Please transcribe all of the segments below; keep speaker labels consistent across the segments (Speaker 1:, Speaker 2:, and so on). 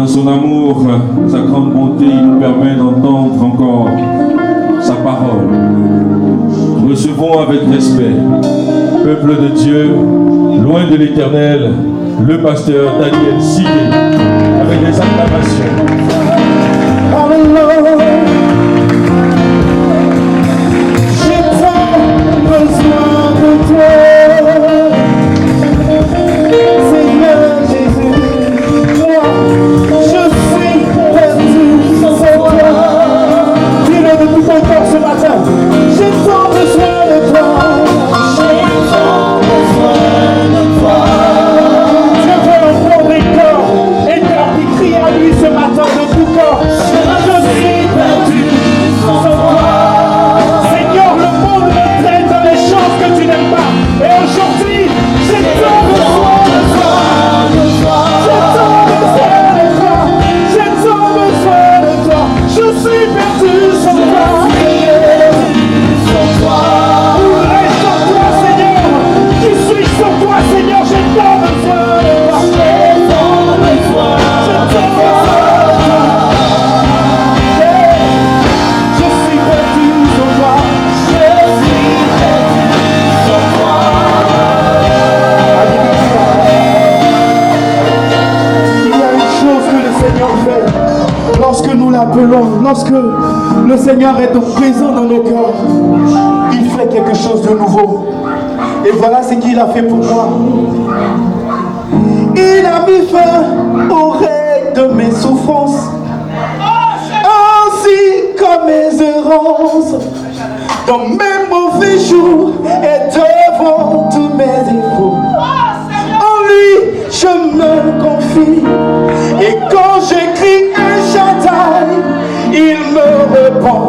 Speaker 1: son amour, sa grande bonté, il nous permet d'entendre encore sa parole. Recevons avec respect, peuple de Dieu, loin de l'Éternel, le pasteur Daniel Sidé, avec les acclamations.
Speaker 2: Hallelujah. J'ai tant besoin de toi, Seigneur Jésus. Moi, je suis perdu sans toi. Dis-le de tout ton cœur ce matin. J'ai tant besoin de toi. J'ai tant besoin de toi. Dieu veut en prendre les corps et cœur qui crie à lui ce matin de tout corps. Je suis perdu sans toi. Seigneur, le monde me traite dans les choses que tu n'aimes pas. Et aujourd'hui, j'ai tant besoin de toi. J'ai tant besoin de toi. J'ai tant besoin de toi. Je suis perdu sans toi. Où est-ce sans toi, Seigneur? Qui suis-je sans toi, Seigneur? J'ai tant besoin de toi. J'ai tant besoin de toi. Je suis perdu sans toi. Je suis perdu sans toi. Il y a une chose que le Seigneur fait lorsque nous l'appelons, lorsque le Seigneur est présent dans nos cœurs. Il fait quelque chose de nouveau. Et voilà ce qu'il a fait pour moi. Il a mis fin au règne de mes souffrances, ainsi comme mes errances, dans mes mauvais jours et devant tous mes défauts. En lui, je me confie. Et quand j'écris un Shaddai, il me répond.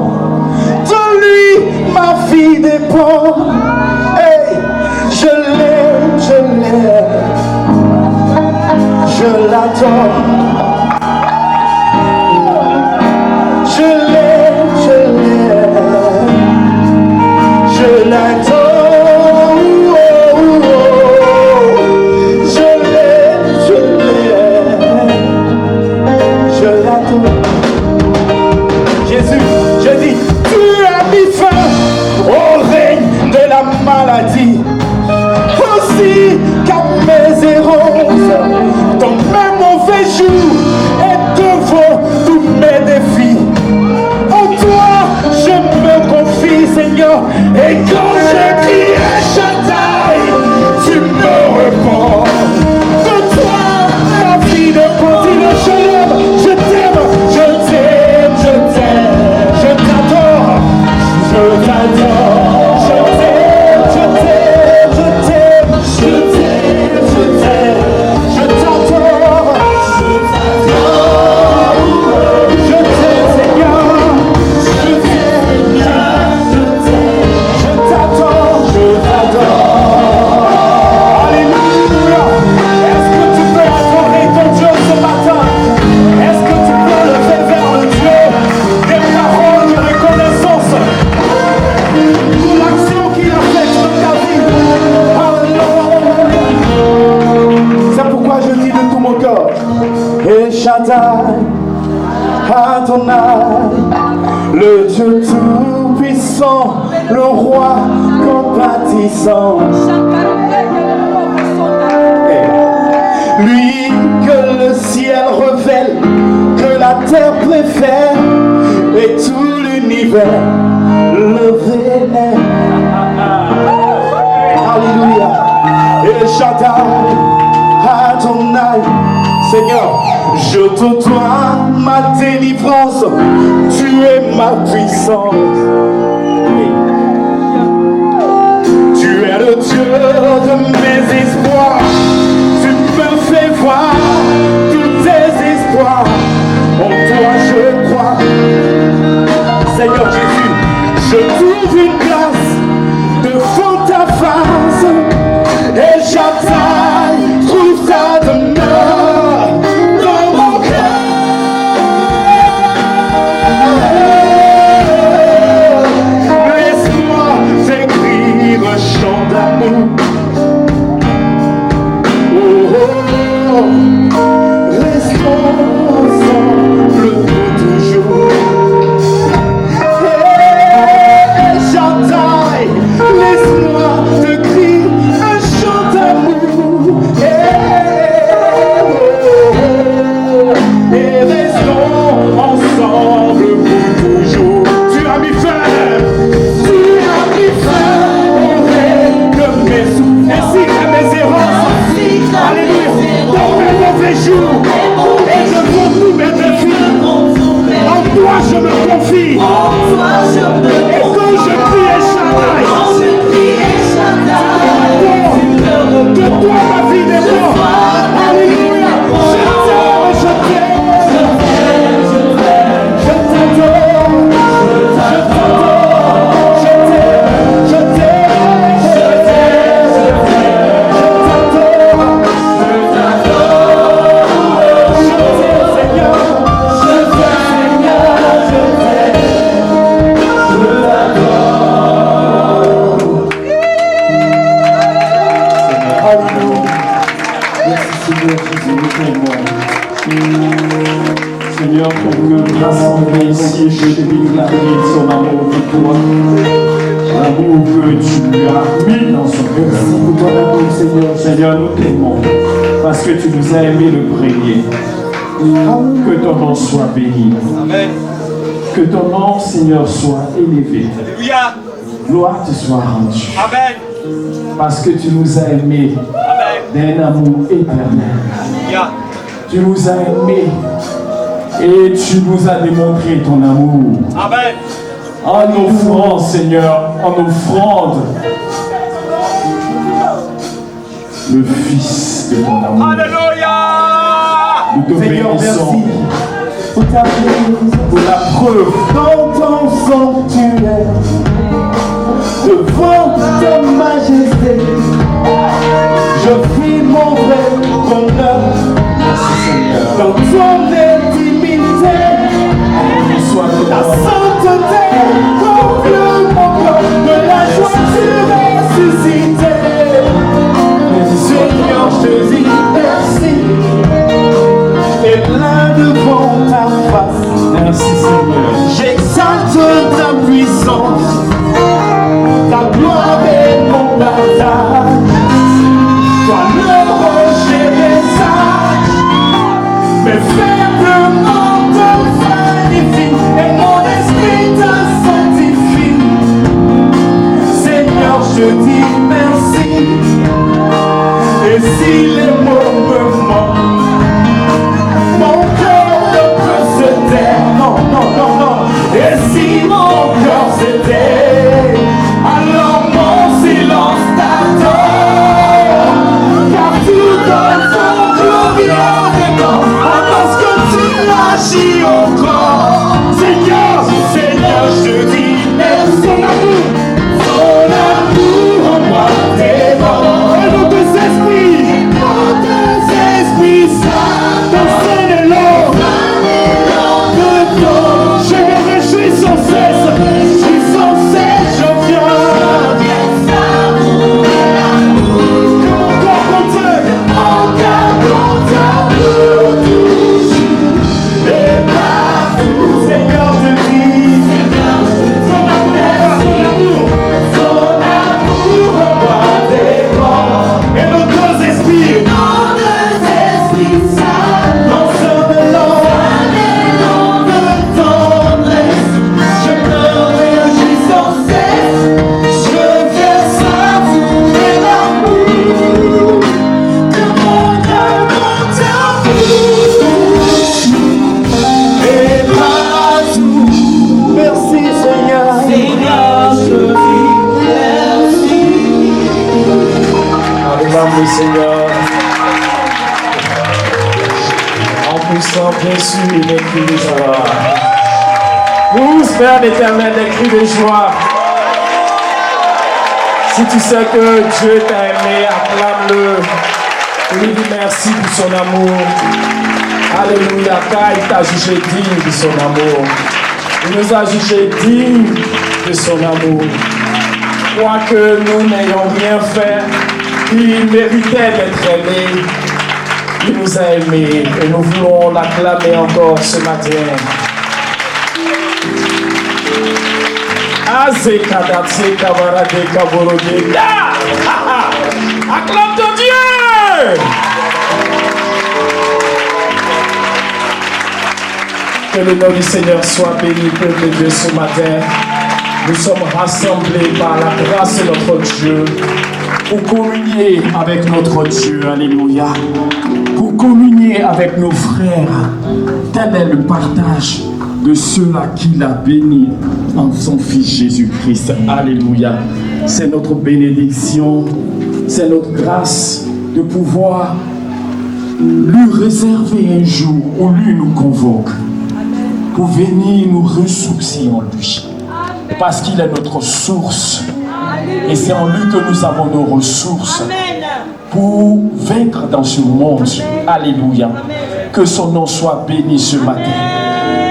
Speaker 2: De lui, ma vie dépend. Hey, je l'aime, je l'adore. Je l'aime, je l'adore. Je l'aime, je l'adore. Jésus, je dis, tu as mis fin au règne de la maladie, aussi qu'à mes errances, dans mes mauvais jours et devant tous mes défis. En toi, je me confie, Seigneur, et quand j'écris un Shaddai, tu me réponds. De toi, ma vie ne continue, je l'aime, je t'aime, je t'aime, je t'aime, je t'adore, je t'adore, je t'aime, je t'aime, je t'aime, je t'aime, je t'aime, je t'adore, je t'aime, Seigneur, je t'aime, je t'adore, je t'adore. Alléluia. Est-ce que tu peux adorer ton Dieu ce matin? Est-ce que tu peux lever vers le Dieu des paroles de reconnaissance pour l'action qu'il a faite dans ta vie? Alléluia. C'est pourquoi je dis de tout mon cœur, El Shaddai, Adonai, le Dieu tout-puissant, le roi compatissant. Lui que le ciel révèle, que la terre préfère, et tout l'univers le vénère. Alléluia. Et Shaddai, Adonai, Seigneur, je te dois ma délivrance, tu es ma puissance. Tu es le Dieu de mes espoirs, tu me fais voir tous tes espoirs, en toi je crois. Seigneur Jésus, je trouve une place devant ta face, et Shaddai trouve ta demeure dans mon cœur.
Speaker 3: ton cœur rassemblé ici et je te déclarer son amour pour toi. L'amour que tu lui as mis dans son cœur. Merci pour ton amour, Seigneur. Seigneur, nous t'aimons parce que tu nous as aimés le premier. Que ton nom soit béni.
Speaker 2: Amen.
Speaker 3: Que ton nom, Seigneur, soit élevé.
Speaker 2: Alléluia.
Speaker 3: Gloire te soit rendue.
Speaker 2: Amen.
Speaker 3: Parce que tu nous as aimés d'un amour éternel.
Speaker 2: Alléluia.
Speaker 3: Tu nous as aimés et tu nous as démontré ton amour.
Speaker 2: Amen.
Speaker 3: En offrant, Seigneur, en offrande le Fils de ton amour.
Speaker 2: Alléluia.
Speaker 3: Nous te
Speaker 2: Seigneur,
Speaker 3: bénissons
Speaker 2: merci pour ta présence,
Speaker 3: pour la preuve
Speaker 2: dans ton sanctuaire, devant ta majesté, je vis mon vrai bonheur.
Speaker 3: Merci Seigneur.
Speaker 2: Dans ton intimité,
Speaker 3: Sois
Speaker 2: la
Speaker 3: ton
Speaker 2: sainteté comble mon cœur, de la joie tu ressuscité. Seigneur, je te dis merci, et là devant ta face,
Speaker 3: Merci Seigneur.
Speaker 2: j'exalte ta puissance, ta gloire est mon partage. Toi le rocher des sages, mes faiblement te magnifient, et mon esprit te sanctifie. Seigneur, je dis merci, et si les mots me manquent, mon cœur ne peut se taire. Non, non, non, non. Et si mon cœur se tait, alors mon silence t'adore. Car tout donne ton glorieux décor. Parce que tu agis encore. Seigneur, Seigneur, je dis merci. Ton amour en moi déborde. Et nos deux esprits saints, ton Saint et l'eau de toi. Je me réjouis sans cesse, je viens. Encore contre nous toujours, et partout, Seigneur, je dis, ton amour en moi déborde. Et nos deux esprits, dans ce mélange de tendresse, je me réjouis sans cesse, je viens savourer l'amour que mon cœur compte en vous. Et partout, merci Seigneur, Seigneur, je dis merci.
Speaker 3: Alléluia Seigneur. En poussant bien sûr des cris de joie. Pousse Père d'éternel des cris de joie. Si tu sais que Dieu t'a aimé, acclame-le. Et lui dis merci pour son amour. Alléluia, car il t'a jugé digne de son amour. Il nous a jugé digne de son amour. Quoique nous n'ayons rien fait, il méritait d'être aimé. Il nous a aimés et nous voulons l'acclamer encore ce matin. Acclame ton Dieu! Que le nom du Seigneur soit béni, peuple de Dieu, ce matin. Nous sommes rassemblés par la grâce de notre Dieu pour communier avec notre Dieu. Alléluia. Pour communier avec nos frères. Tel est le partage de ceux-là qu'il a béni en son Fils Jésus-Christ. Alléluia. C'est notre bénédiction, c'est notre grâce de pouvoir lui réserver un jour où lui nous convoque pour venir nous ressourcer en lui. Parce qu'il est notre source. Et c'est en lui que nous avons nos ressources pour vaincre dans ce monde. Alléluia. Que son nom soit béni ce matin.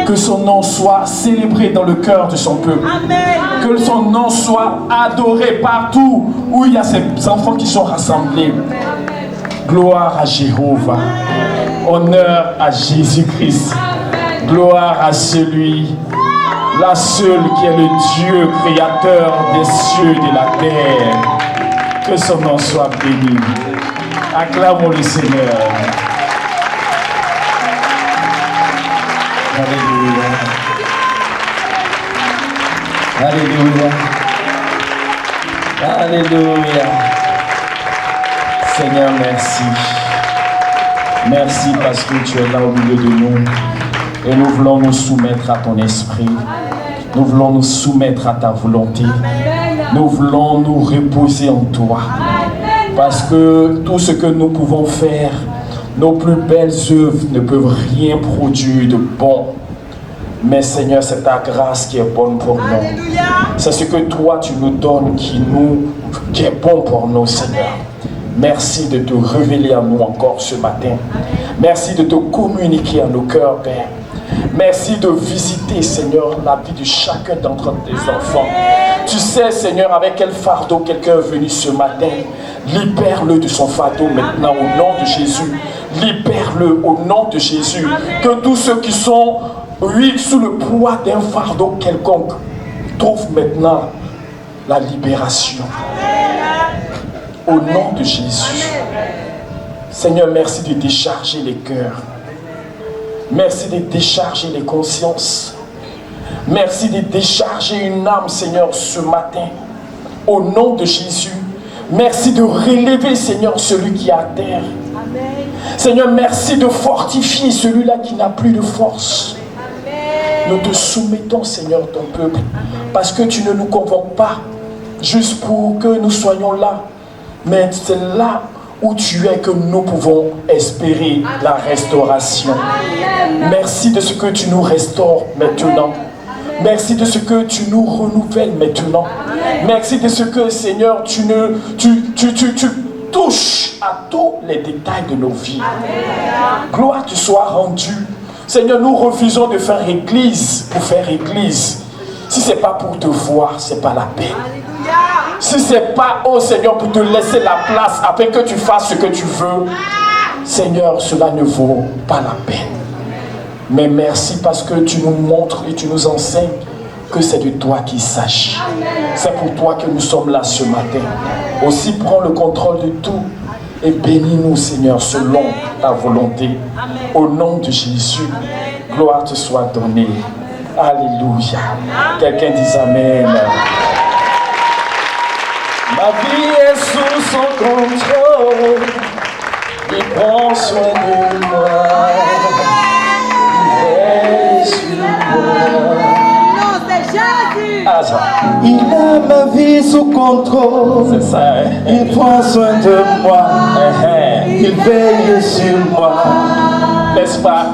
Speaker 3: Que son nom soit célébré dans le cœur de son peuple. Que son nom soit adoré partout où il y a ces enfants qui sont rassemblés. Gloire à Jéhovah. Honneur à Jésus-Christ. Gloire à celui, la seule qui est le Dieu créateur des cieux et de la terre. Que son nom soit béni. Acclamons le Seigneur. Alléluia. Alléluia. Alléluia. Seigneur, merci. Merci parce que tu es là au milieu de nous. Et nous voulons nous soumettre à ton esprit. Nous voulons nous soumettre à ta volonté. Nous voulons nous reposer en toi. Parce que tout ce que nous pouvons faire, nos plus belles œuvres ne peuvent rien produire de bon. Mais Seigneur, c'est ta grâce qui est bonne pour nous. C'est ce que toi tu nous donnes qui est bon pour nous, Seigneur. Merci de te révéler à nous encore ce matin. Merci de te communiquer à nos cœurs, Père. Merci de visiter, Seigneur, la vie de chacun d'entre tes enfants. Tu sais, Seigneur, avec quel fardeau quelqu'un est venu ce matin. Libère-le de son fardeau maintenant au nom de Jésus. Libère-le au nom de Jésus. Que tous ceux qui sont, oui, sous le poids d'un fardeau quelconque trouvent maintenant la libération. Au nom de Jésus. Seigneur, merci de décharger les cœurs. Merci de décharger les consciences. Merci de décharger une âme, Seigneur, ce matin. Au nom de Jésus. Merci de relever, Seigneur, celui qui est à terre. Amen. Seigneur, merci de fortifier celui-là qui n'a plus de force. Amen. Nous te soumettons, Seigneur, ton peuple. Parce que tu ne nous convoques pas juste pour que nous soyons là. Mais c'est là où tu es que nous pouvons espérer la restauration. Merci de ce que tu nous restaures maintenant. Merci de ce que tu nous renouvelles maintenant. Merci de ce que, Seigneur, tu touches à tous les détails de nos vies. Gloire te soit rendue. Seigneur, nous refusons de faire église pour faire église. Si ce n'est pas pour te voir, ce n'est pas la peine. Si ce n'est pas, oh Seigneur, pour te laisser la place afin que tu fasses ce que tu veux, Seigneur, cela ne vaut pas la peine. Mais merci parce que tu nous montres et tu nous enseignes que c'est de toi qu'il s'agit. C'est pour toi que nous sommes là ce matin. Aussi, prends le contrôle de tout et bénis-nous, Seigneur, selon ta volonté. Au nom de Jésus, gloire te soit donnée. Alléluia. Quelqu'un dit Amen. Ma vie est sous son contrôle. Il prend soin de moi. Il est sur moi.
Speaker 4: Non, c'est Jésus.
Speaker 3: Ah, ça.
Speaker 2: Il a ma vie sous contrôle.
Speaker 3: C'est ça. Hein?
Speaker 2: Il prend soin de moi. Il veille sur moi.
Speaker 3: N'est-ce pas?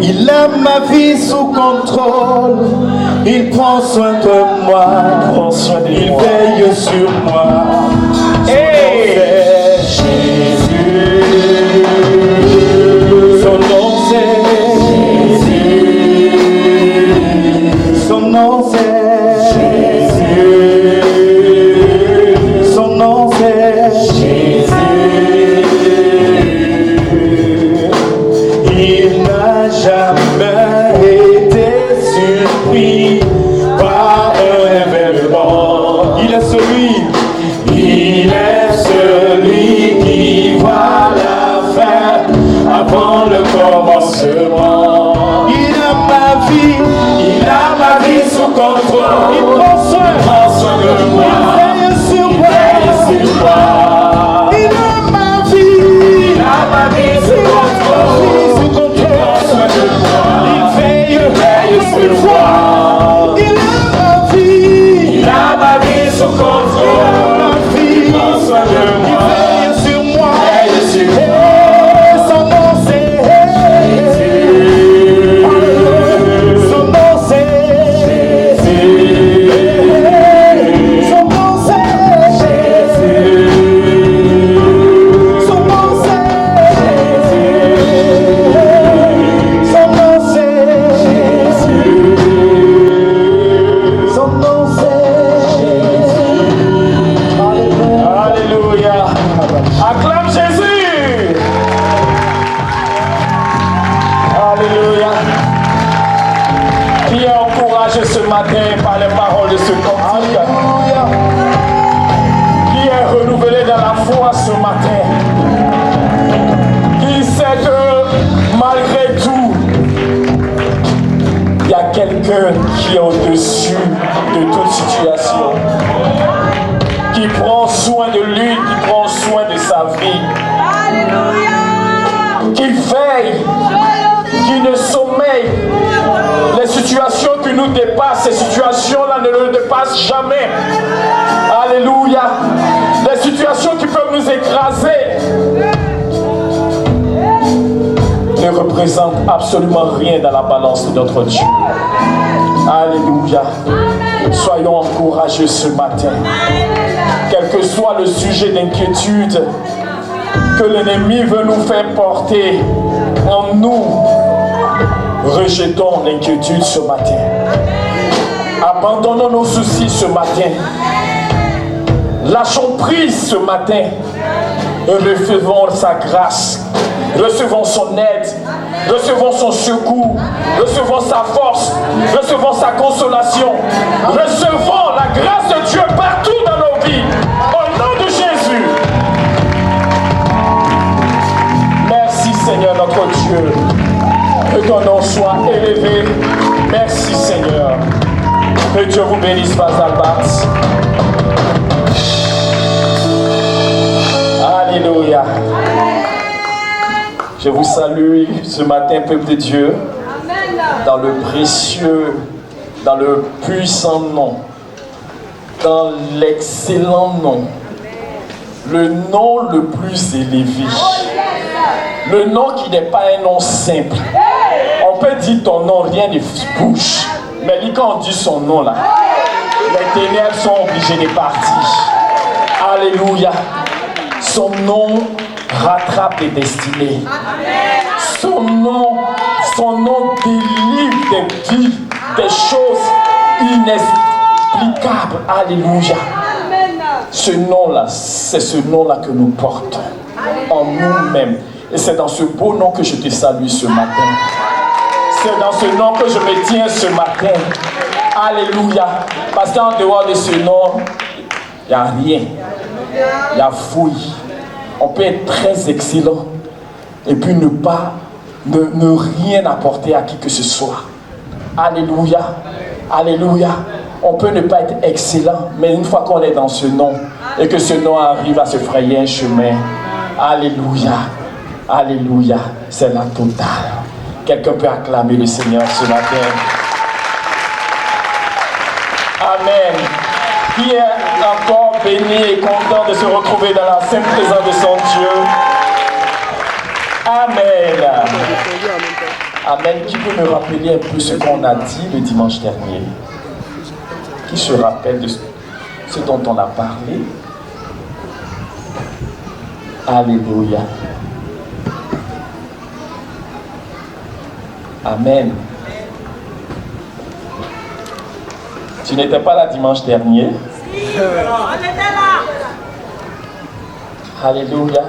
Speaker 2: Il a ma vie sous contrôle. Il prend soin de moi.
Speaker 3: Il prend soin de moi.
Speaker 2: Il veille sur moi.
Speaker 3: Hey!
Speaker 2: Jésus. Son nom c'est Jésus. Son nom c'est Jésus. Son nom c'est Jésus. Il n'a jamais été surpris par un événement. Il est celui qui voit la fin avant le commencement. Il a ma vie sous contrôle. Il prend soin de moi. Il veille sur moi. Il a ma vie sous contrôle. Il prend soin de moi. Il veille sur moi. Il a ma vie sous contrôle. Il prend soin de moi. Il veille sur moi. Son nom c'est Jésus. Son nom c'est Jésus. Son nom c'est Jésus. Son nom c'est Jésus. Son nom c'est Jésus. Son nom c'est Jésus. Alléluia.
Speaker 3: foi ce matin, qui sait que malgré tout, il y a quelqu'un qui est au-dessus de toute situation, qui prend soin de lui, qui prend soin de sa vie, qui veille, qui ne sommeille. Les situations qui nous dépassent, ces situations-là ne nous dépassent jamais. Alléluia. Les situations qui peuvent nous écraser ne représentent absolument rien dans la balance de notre Dieu. Alléluia. Soyons encouragés ce matin. Quel que soit le sujet d'inquiétude que l'ennemi veut nous faire porter en nous, rejetons l'inquiétude ce matin. Abandonnons nos soucis ce matin. Lâchons prise ce matin et recevons sa grâce. Recevons son aide. Recevons son secours. Recevons sa force. Recevons sa consolation. Recevons la grâce de Dieu partout dans nos vies. Au nom de Jésus. Merci Seigneur notre Dieu. Que ton nom soit élevé. Merci Seigneur. Que Dieu vous bénisse, Bazalbat. Alléluia. Je vous salue ce matin, peuple de Dieu, dans le précieux, dans le puissant nom, dans l'excellent nom, le nom le plus élevé, le nom qui n'est pas un nom simple. On peut dire ton nom, rien ne bouge. Mais quand on dit son nom là, les ténèbres sont obligées de partir. Alléluia. Son nom rattrape les destinées. Son nom délivre des vies, des choses inexplicables. Alléluia. Ce nom-là, c'est ce nom-là que nous portons en nous-mêmes. Et c'est dans ce beau nom que je te salue ce matin. C'est dans ce nom que je me tiens ce matin. Alléluia. Parce qu'en dehors de ce nom, il n'y a rien. Il y a fouille. On peut être très excellent et puis ne rien apporter à qui que ce soit. Alléluia. Alléluia. On peut ne pas être excellent, mais une fois qu'on est dans ce nom et que ce nom arrive à se frayer un chemin, alléluia. Alléluia. C'est la totale. Quelqu'un peut acclamer le Seigneur ce matin. Amen. Qui est encore béni et content de se retrouver dans la sainte présence de son Dieu. Amen. Amen. Qui peut me rappeler un peu ce qu'on a dit le dimanche dernier? Qui se rappelle de ce dont on a parlé? Alléluia. Amen. Tu n'étais pas là dimanche dernier?
Speaker 4: On était là.
Speaker 3: Alléluia.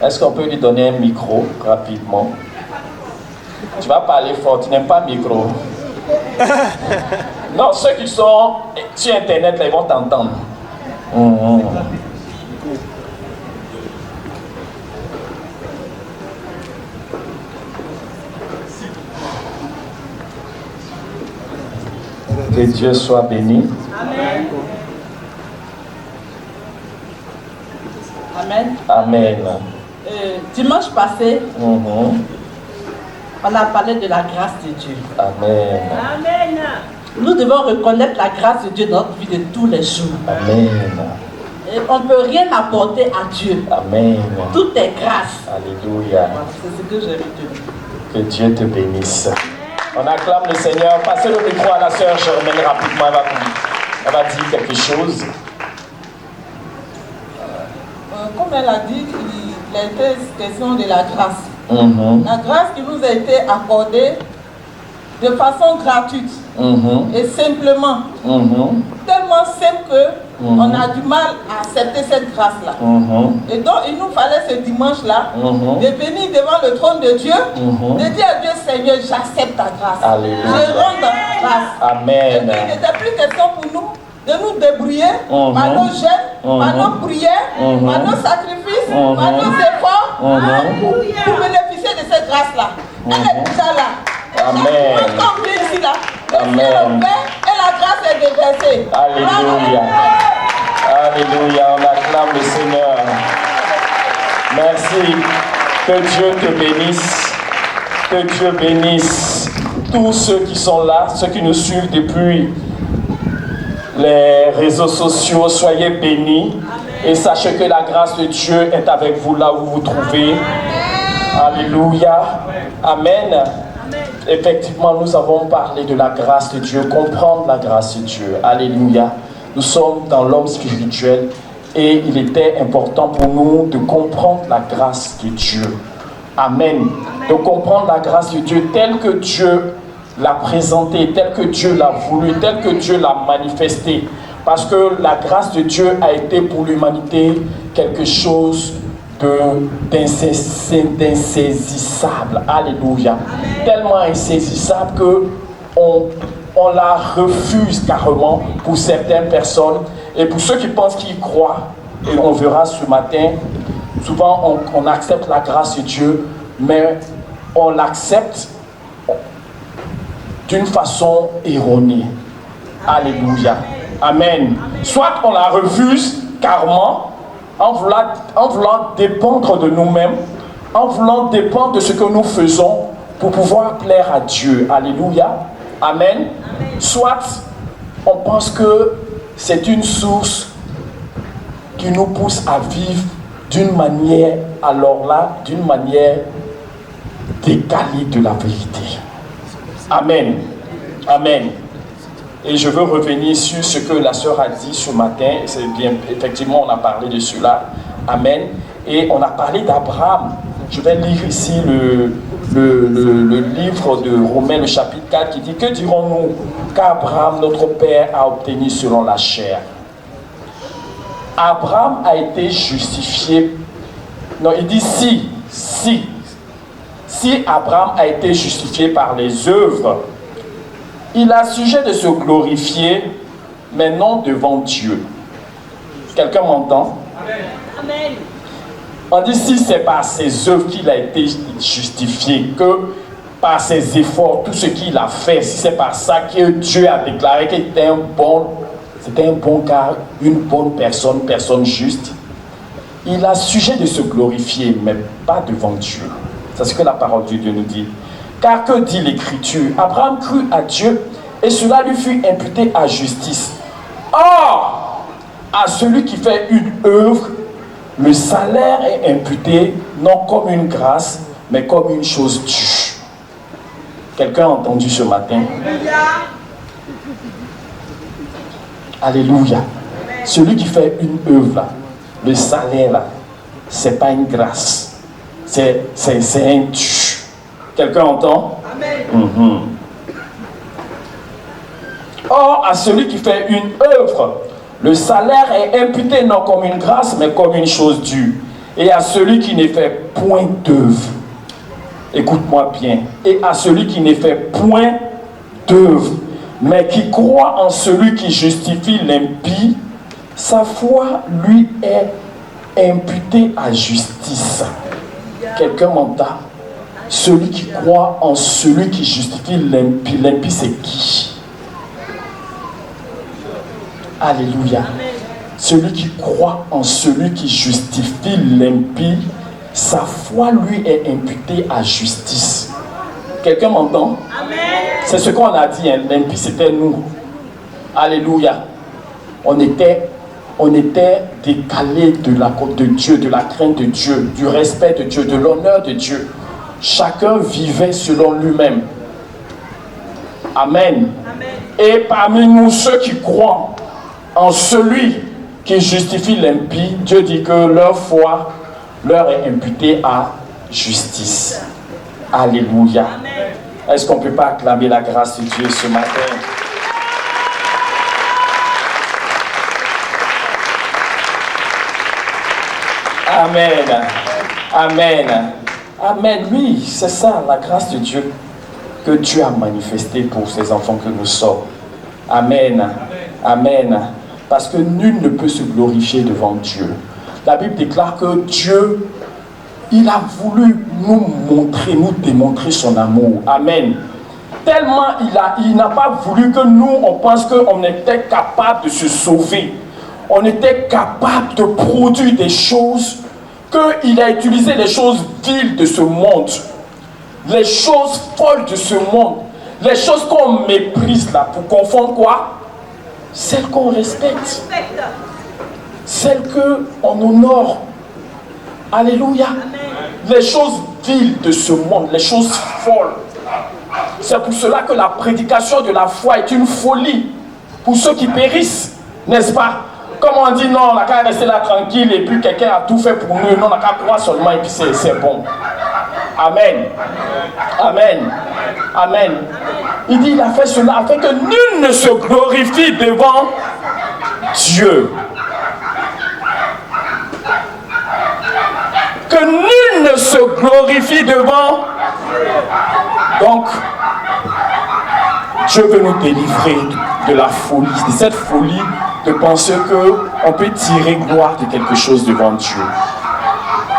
Speaker 3: Est-ce qu'on peut lui donner un micro rapidement? Tu vas parler fort, tu n'aimes pas le micro. Non, ceux qui sont sur Internet, là, ils vont t'entendre. Que Dieu soit béni.
Speaker 4: Amen.
Speaker 5: Amen.
Speaker 3: Amen.
Speaker 5: Dimanche passé, on a parlé de la grâce de Dieu.
Speaker 3: Amen.
Speaker 4: Amen.
Speaker 5: Nous devons reconnaître la grâce de Dieu dans notre vie de tous les jours.
Speaker 3: Amen.
Speaker 5: Et on ne peut rien apporter à Dieu.
Speaker 3: Amen.
Speaker 5: Tout est grâce.
Speaker 3: Alléluia.
Speaker 5: Voilà, c'est ce que j'ai retenu.
Speaker 3: Que Dieu te bénisse. On acclame le Seigneur. Passez le micro à la sœur Germaine rapidement. Elle va dire quelque chose.
Speaker 6: Comme elle a dit, il était question de la grâce. La grâce qui nous a été accordée de façon gratuite et simplement. Tellement simple que on a du mal à accepter cette grâce-là. Et donc, il nous fallait ce dimanche-là de venir devant le trône de Dieu, de dire à Dieu, Seigneur, j'accepte ta grâce.
Speaker 3: Alléluia.
Speaker 6: Je rends ta grâce.
Speaker 3: Amen.
Speaker 6: Et puis, il n'était plus question pour nous de nous débrouiller par nos jeûnes, par nos prières, par nos sacrifices, par nos efforts, pour bénéficier de cette grâce-là. Elle est déjà là.
Speaker 3: Amen.
Speaker 6: Quand on vient ici, là, le ciel est ouvert et la grâce est déversée.
Speaker 3: Alléluia. Alléluia. On acclame le Seigneur. Merci. Que Dieu te bénisse. Que Dieu bénisse tous ceux qui sont là, ceux qui nous suivent depuis les réseaux sociaux. Soyez bénis. Et sachez que la grâce de Dieu est avec vous là où vous vous trouvez. Alléluia. Amen. Effectivement, nous avons parlé de la grâce de Dieu, comprendre la grâce de Dieu. Alléluia. Nous sommes dans l'homme spirituel et il était important pour nous de comprendre la grâce de Dieu. Amen. De comprendre la grâce de Dieu telle que Dieu l'a présentée, telle que Dieu l'a voulu, telle que Dieu l'a manifestée. Parce que la grâce de Dieu a été pour l'humanité quelque chose d'insaisissable. Alléluia. Tellement insaisissable que on la refuse carrément pour certaines personnes. Et pour ceux qui pensent qu'ils y croient, et on verra ce matin, souvent on accepte la grâce de Dieu, mais on l'accepte d'une façon erronée. Alléluia. Amen. Soit on la refuse carrément, en voulant dépendre de nous-mêmes, en voulant dépendre de ce que nous faisons pour pouvoir plaire à Dieu. Alléluia. Amen. Soit on pense que c'est une source qui nous pousse à vivre d'une manière, alors là, d'une manière décalée de la vérité. Amen. Amen. Et je veux revenir sur ce que la sœur a dit ce matin. C'est bien, effectivement, on a parlé de cela. Amen. Et on a parlé d'Abraham. Je vais lire ici le livre de Romains, le chapitre 4, qui dit: que dirons-nous qu'Abraham, notre père, a obtenu selon la chair? Abraham a été justifié. Non, il dit si Abraham a été justifié par les œuvres, il a sujet de se glorifier, mais non devant Dieu. Quelqu'un m'entend?
Speaker 4: Amen.
Speaker 3: On dit si c'est par ses œuvres qu'il a été justifié, que par ses efforts, tout ce qu'il a fait, si c'est par ça que Dieu a déclaré qu'il était un bon gars, une bonne personne juste, il a sujet de se glorifier, mais pas devant Dieu. C'est ce que la parole de Dieu nous dit. Car que dit l'Écriture? Abraham crut à Dieu et cela lui fut imputé à justice. Or, à celui qui fait une œuvre, le salaire est imputé non comme une grâce, mais comme une chose due. Quelqu'un a entendu ce matin? Alléluia. Celui qui fait une œuvre, là, le salaire, là, c'est pas une grâce. C'est un dû. Quelqu'un entend? Amen. Or, à celui qui fait une œuvre, le salaire est imputé non comme une grâce, mais comme une chose due. Et à celui qui ne fait point d'œuvre, écoute-moi bien, et à celui qui ne fait point d'œuvre, mais qui croit en celui qui justifie l'impie, sa foi lui est imputée à justice. Quelqu'un m'entend? Celui qui croit en celui qui justifie l'impie. L'impie, c'est qui? Alléluia. Celui qui croit en celui qui justifie l'impie, sa foi lui est imputée à justice. Quelqu'un m'entend? C'est ce qu'on a dit, hein. L'impie, c'était nous. Alléluia. On était décalés de la côte de Dieu, de la crainte de Dieu, du respect de Dieu, de l'honneur de Dieu. Chacun vivait selon lui-même. Amen. Amen. Et parmi nous, ceux qui croient en celui qui justifie l'impie, Dieu dit que leur foi leur est imputée à justice. Alléluia. Amen. Est-ce qu'on ne peut pas acclamer la grâce de Dieu ce matin? Amen. Amen. Amen. Oui, c'est ça, la grâce de Dieu que Dieu a manifestée pour ses enfants que nous sommes. Amen. Amen. Parce que nul ne peut se glorifier devant Dieu. La Bible déclare que Dieu, il a voulu nous montrer, nous démontrer son amour. Amen. Tellement il n'a pas voulu que nous, on pense qu'on était capable de se sauver. On était capable de produire des choses, qu'il a utilisé les choses viles de ce monde, les choses folles de ce monde, les choses qu'on méprise là, pour confondre quoi? Celles qu'on respecte, celles qu'on honore. Alléluia. Les choses viles de ce monde, les choses folles. C'est pour cela que la prédication de la foi est une folie pour ceux qui périssent, n'est-ce pas? Comme on dit, non, on n'a qu'à rester là tranquille et puis quelqu'un a tout fait pour nous. Non, on n'a qu'à croire seulement et puis c'est bon. Amen. Amen. Amen. Il dit, il a fait cela afin que nul ne se glorifie devant Dieu. Que nul ne se glorifie devant. Donc, Dieu veut nous délivrer de la folie, de cette folie de penser qu'on peut tirer gloire de quelque chose devant Dieu.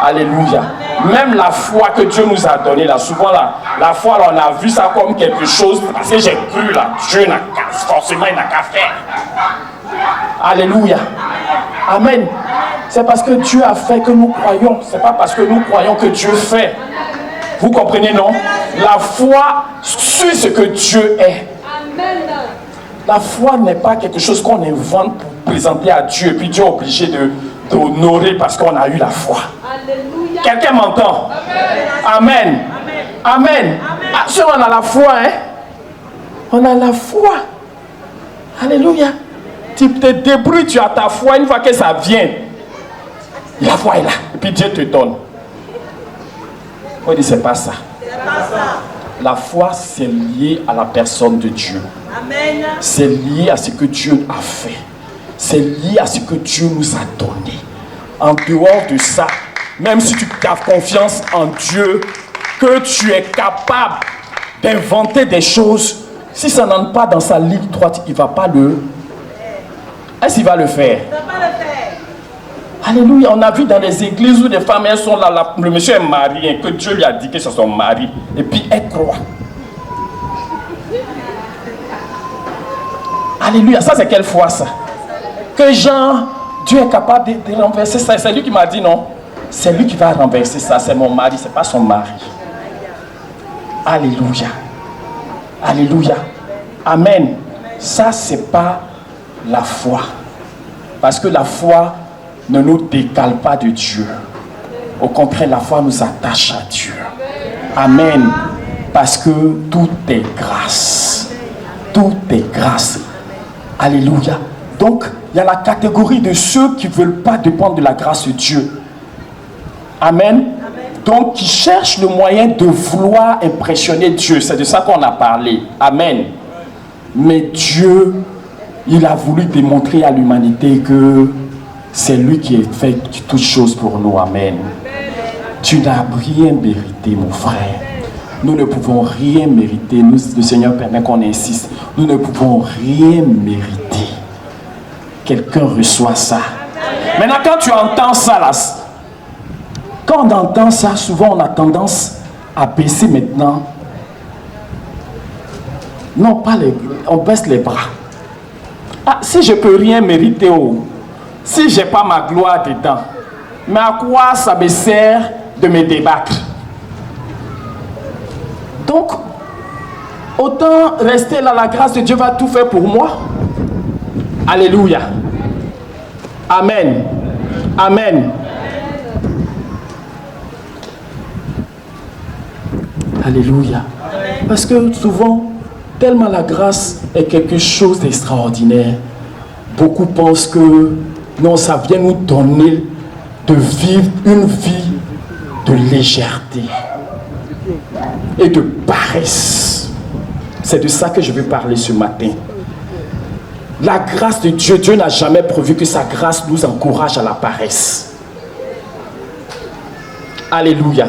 Speaker 3: Alléluia. Même la foi que Dieu nous a donnée, là, souvent la foi, là, on a vu ça comme quelque chose, parce que j'ai cru, là, Dieu n'a qu'à, forcément, il n'a qu'à faire. Alléluia. Amen. C'est parce que Dieu a fait que nous croyons. C'est pas parce que nous croyons que Dieu fait. Vous comprenez, non? La foi suit ce que Dieu est. La foi n'est pas quelque chose qu'on invente pour présenter à Dieu et puis Dieu est obligé d'honorer parce qu'on a eu la foi. Quelqu'un m'entend? Amen. Amen. Ah, si on a la foi, hein? On a la foi. Alléluia. Tu te débrouilles, tu as ta foi, une fois que ça vient, la foi est là. Et puis Dieu te donne. On dit, c'est pas ça. La foi, c'est lié à la personne de Dieu. C'est lié à ce que Dieu a fait. C'est lié à ce que Dieu nous a donné. En dehors de ça, même si tu as confiance en Dieu, que tu es capable d'inventer des choses, si ça n'entre pas dans sa ligne droite, il ne va pas le... Est-ce qu'il va le faire? Alléluia. On a vu dans les églises où des femmes, elles sont là, le monsieur est marié, que Dieu lui a dit que c'est son mari, et puis elle croit. Alléluia. Ça, c'est quelle foi, ça? Que Jean, Dieu est capable de renverser ça. C'est lui qui m'a dit non. C'est lui qui va renverser ça. C'est mon mari, c'est pas son mari. Alléluia. Alléluia. Amen. Ça, c'est pas la foi. Parce que la foi ne nous décale pas de Dieu. Au contraire, la foi nous attache à Dieu. Amen. Parce que tout est grâce. Tout est grâce. Alléluia. Donc, il y a la catégorie de ceux qui ne veulent pas dépendre de la grâce de Dieu. Amen. Donc, qui cherchent le moyen de vouloir impressionner Dieu. C'est de ça qu'on a parlé. Amen. Mais Dieu, il a voulu démontrer à l'humanité que c'est lui qui a fait toutes choses pour nous. Amen. Tu n'as rien mérité, mon frère. Nous ne pouvons rien mériter. Nous, le Seigneur permet qu'on insiste. Nous ne pouvons rien mériter. Quelqu'un reçoit ça. Maintenant, quand tu entends ça, là, quand on entend ça, souvent on a tendance à baisser maintenant. Non, pas les... On baisse les bras. Ah, si je ne peux rien mériter, si je n'ai pas ma gloire dedans, mais à quoi ça me sert de me débattre? Donc, autant rester là, la grâce de Dieu va tout faire pour moi. Alléluia. Amen. Amen. Alléluia. Parce que souvent, tellement la grâce est quelque chose d'extraordinaire, beaucoup pensent que non, ça vient nous donner de vivre une vie de légèreté et de paresse. C'est de ça que je veux parler ce matin. La grâce de Dieu, Dieu n'a jamais prévu que sa grâce nous encourage à la paresse. Alléluia.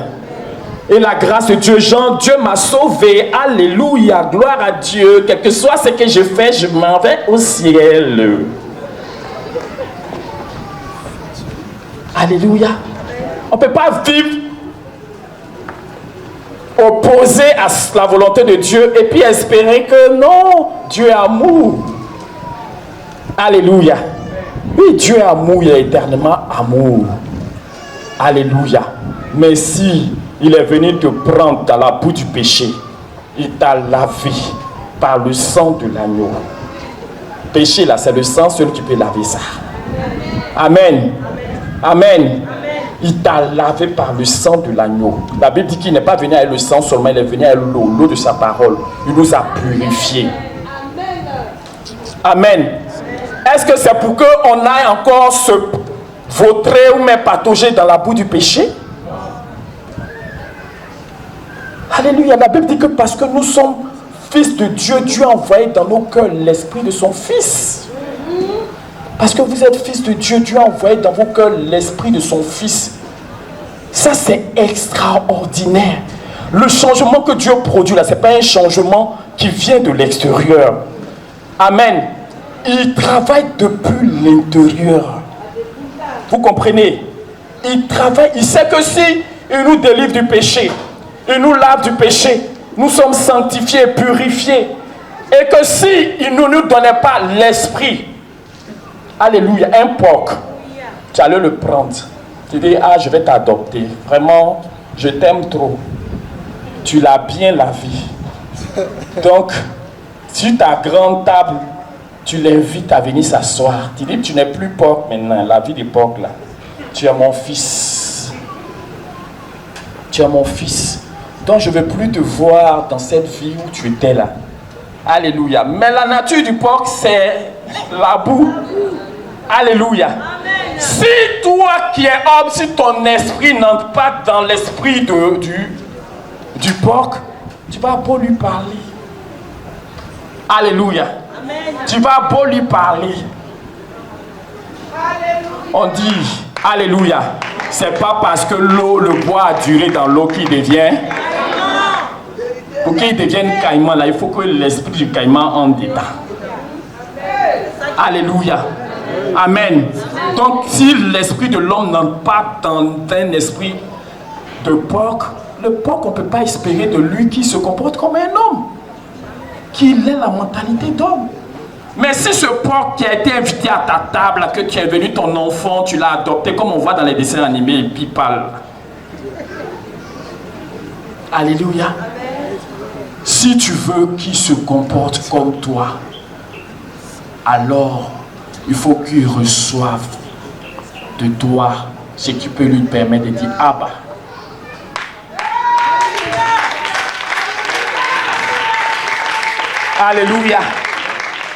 Speaker 3: Et la grâce de Dieu, Dieu m'a sauvé. Alléluia, gloire à Dieu. Quel que soit ce que je fais, je m'en vais au ciel. Alléluia. On ne peut pas vivre opposé à la volonté de Dieu et puis espérer que non, Dieu est amour. Alléluia. Oui, Dieu est amour, il est éternellement amour. Alléluia. Mais si il est venu te prendre dans la boue du péché, il t'a lavé par le sang de l'agneau. Péché là, c'est le sang seul qui peut laver ça. Amen. Amen. Il t'a lavé par le sang de l'agneau. La Bible dit qu'il n'est pas venu avec le sang seulement, il est venu avec l'eau de sa parole. Il nous a purifiés. Amen. Est-ce que c'est pour qu'on aille encore se vautrer ou même patauger dans la boue du péché? Alléluia. La Bible dit que parce que nous sommes fils de Dieu, Dieu a envoyé dans nos cœurs l'esprit de son Fils. Parce que vous êtes fils de Dieu, Dieu a envoyé dans vos cœurs l'esprit de son Fils. Ça, c'est extraordinaire. Le changement que Dieu produit là, ce n'est pas un changement qui vient de l'extérieur. Amen. Il travaille depuis l'intérieur. Vous comprenez? Il travaille, il sait que si il nous délivre du péché, il nous lave du péché, nous sommes sanctifiés, purifiés. Et que si il ne nous donnait pas l'esprit, alléluia, un porc, tu allais le prendre. Tu dis, ah, je vais t'adopter. Vraiment, je t'aime trop. Tu l'as bien lavé. Donc, sur ta grande table, tu l'invites à venir s'asseoir. Tu dis, tu n'es plus porc maintenant, la vie des porcs là. Tu es mon fils. Tu es mon fils. Donc, je ne veux plus te voir dans cette vie où tu étais là. Alléluia. Mais la nature du porc, c'est la boue. Alléluia. Amen. Si toi qui es homme, si ton esprit n'entre pas dans l'esprit du porc, tu vas beau lui parler. Alléluia. Amen. Tu vas beau lui parler. Alléluia. On dit, alléluia, c'est pas parce que l'eau, le bois a duré dans l'eau qu'il devient. Pour qu'il devienne caïman, là, il faut que l'esprit du caïman entre dedans. Alléluia. Amen. Donc, si l'esprit de l'homme n'entre pas dans un esprit de porc, le porc, on ne peut pas espérer de lui qu'il se comporte comme un homme, qu'il ait la mentalité d'homme. Mais si ce porc qui a été invité à ta table, que tu es venu ton enfant, tu l'as adopté, comme on voit dans les dessins animés, et puis il parle. Alléluia. Si tu veux qu'il se comporte comme toi, alors il faut qu'il reçoive de toi ce qui peut lui permettre de dire Abba. Alléluia.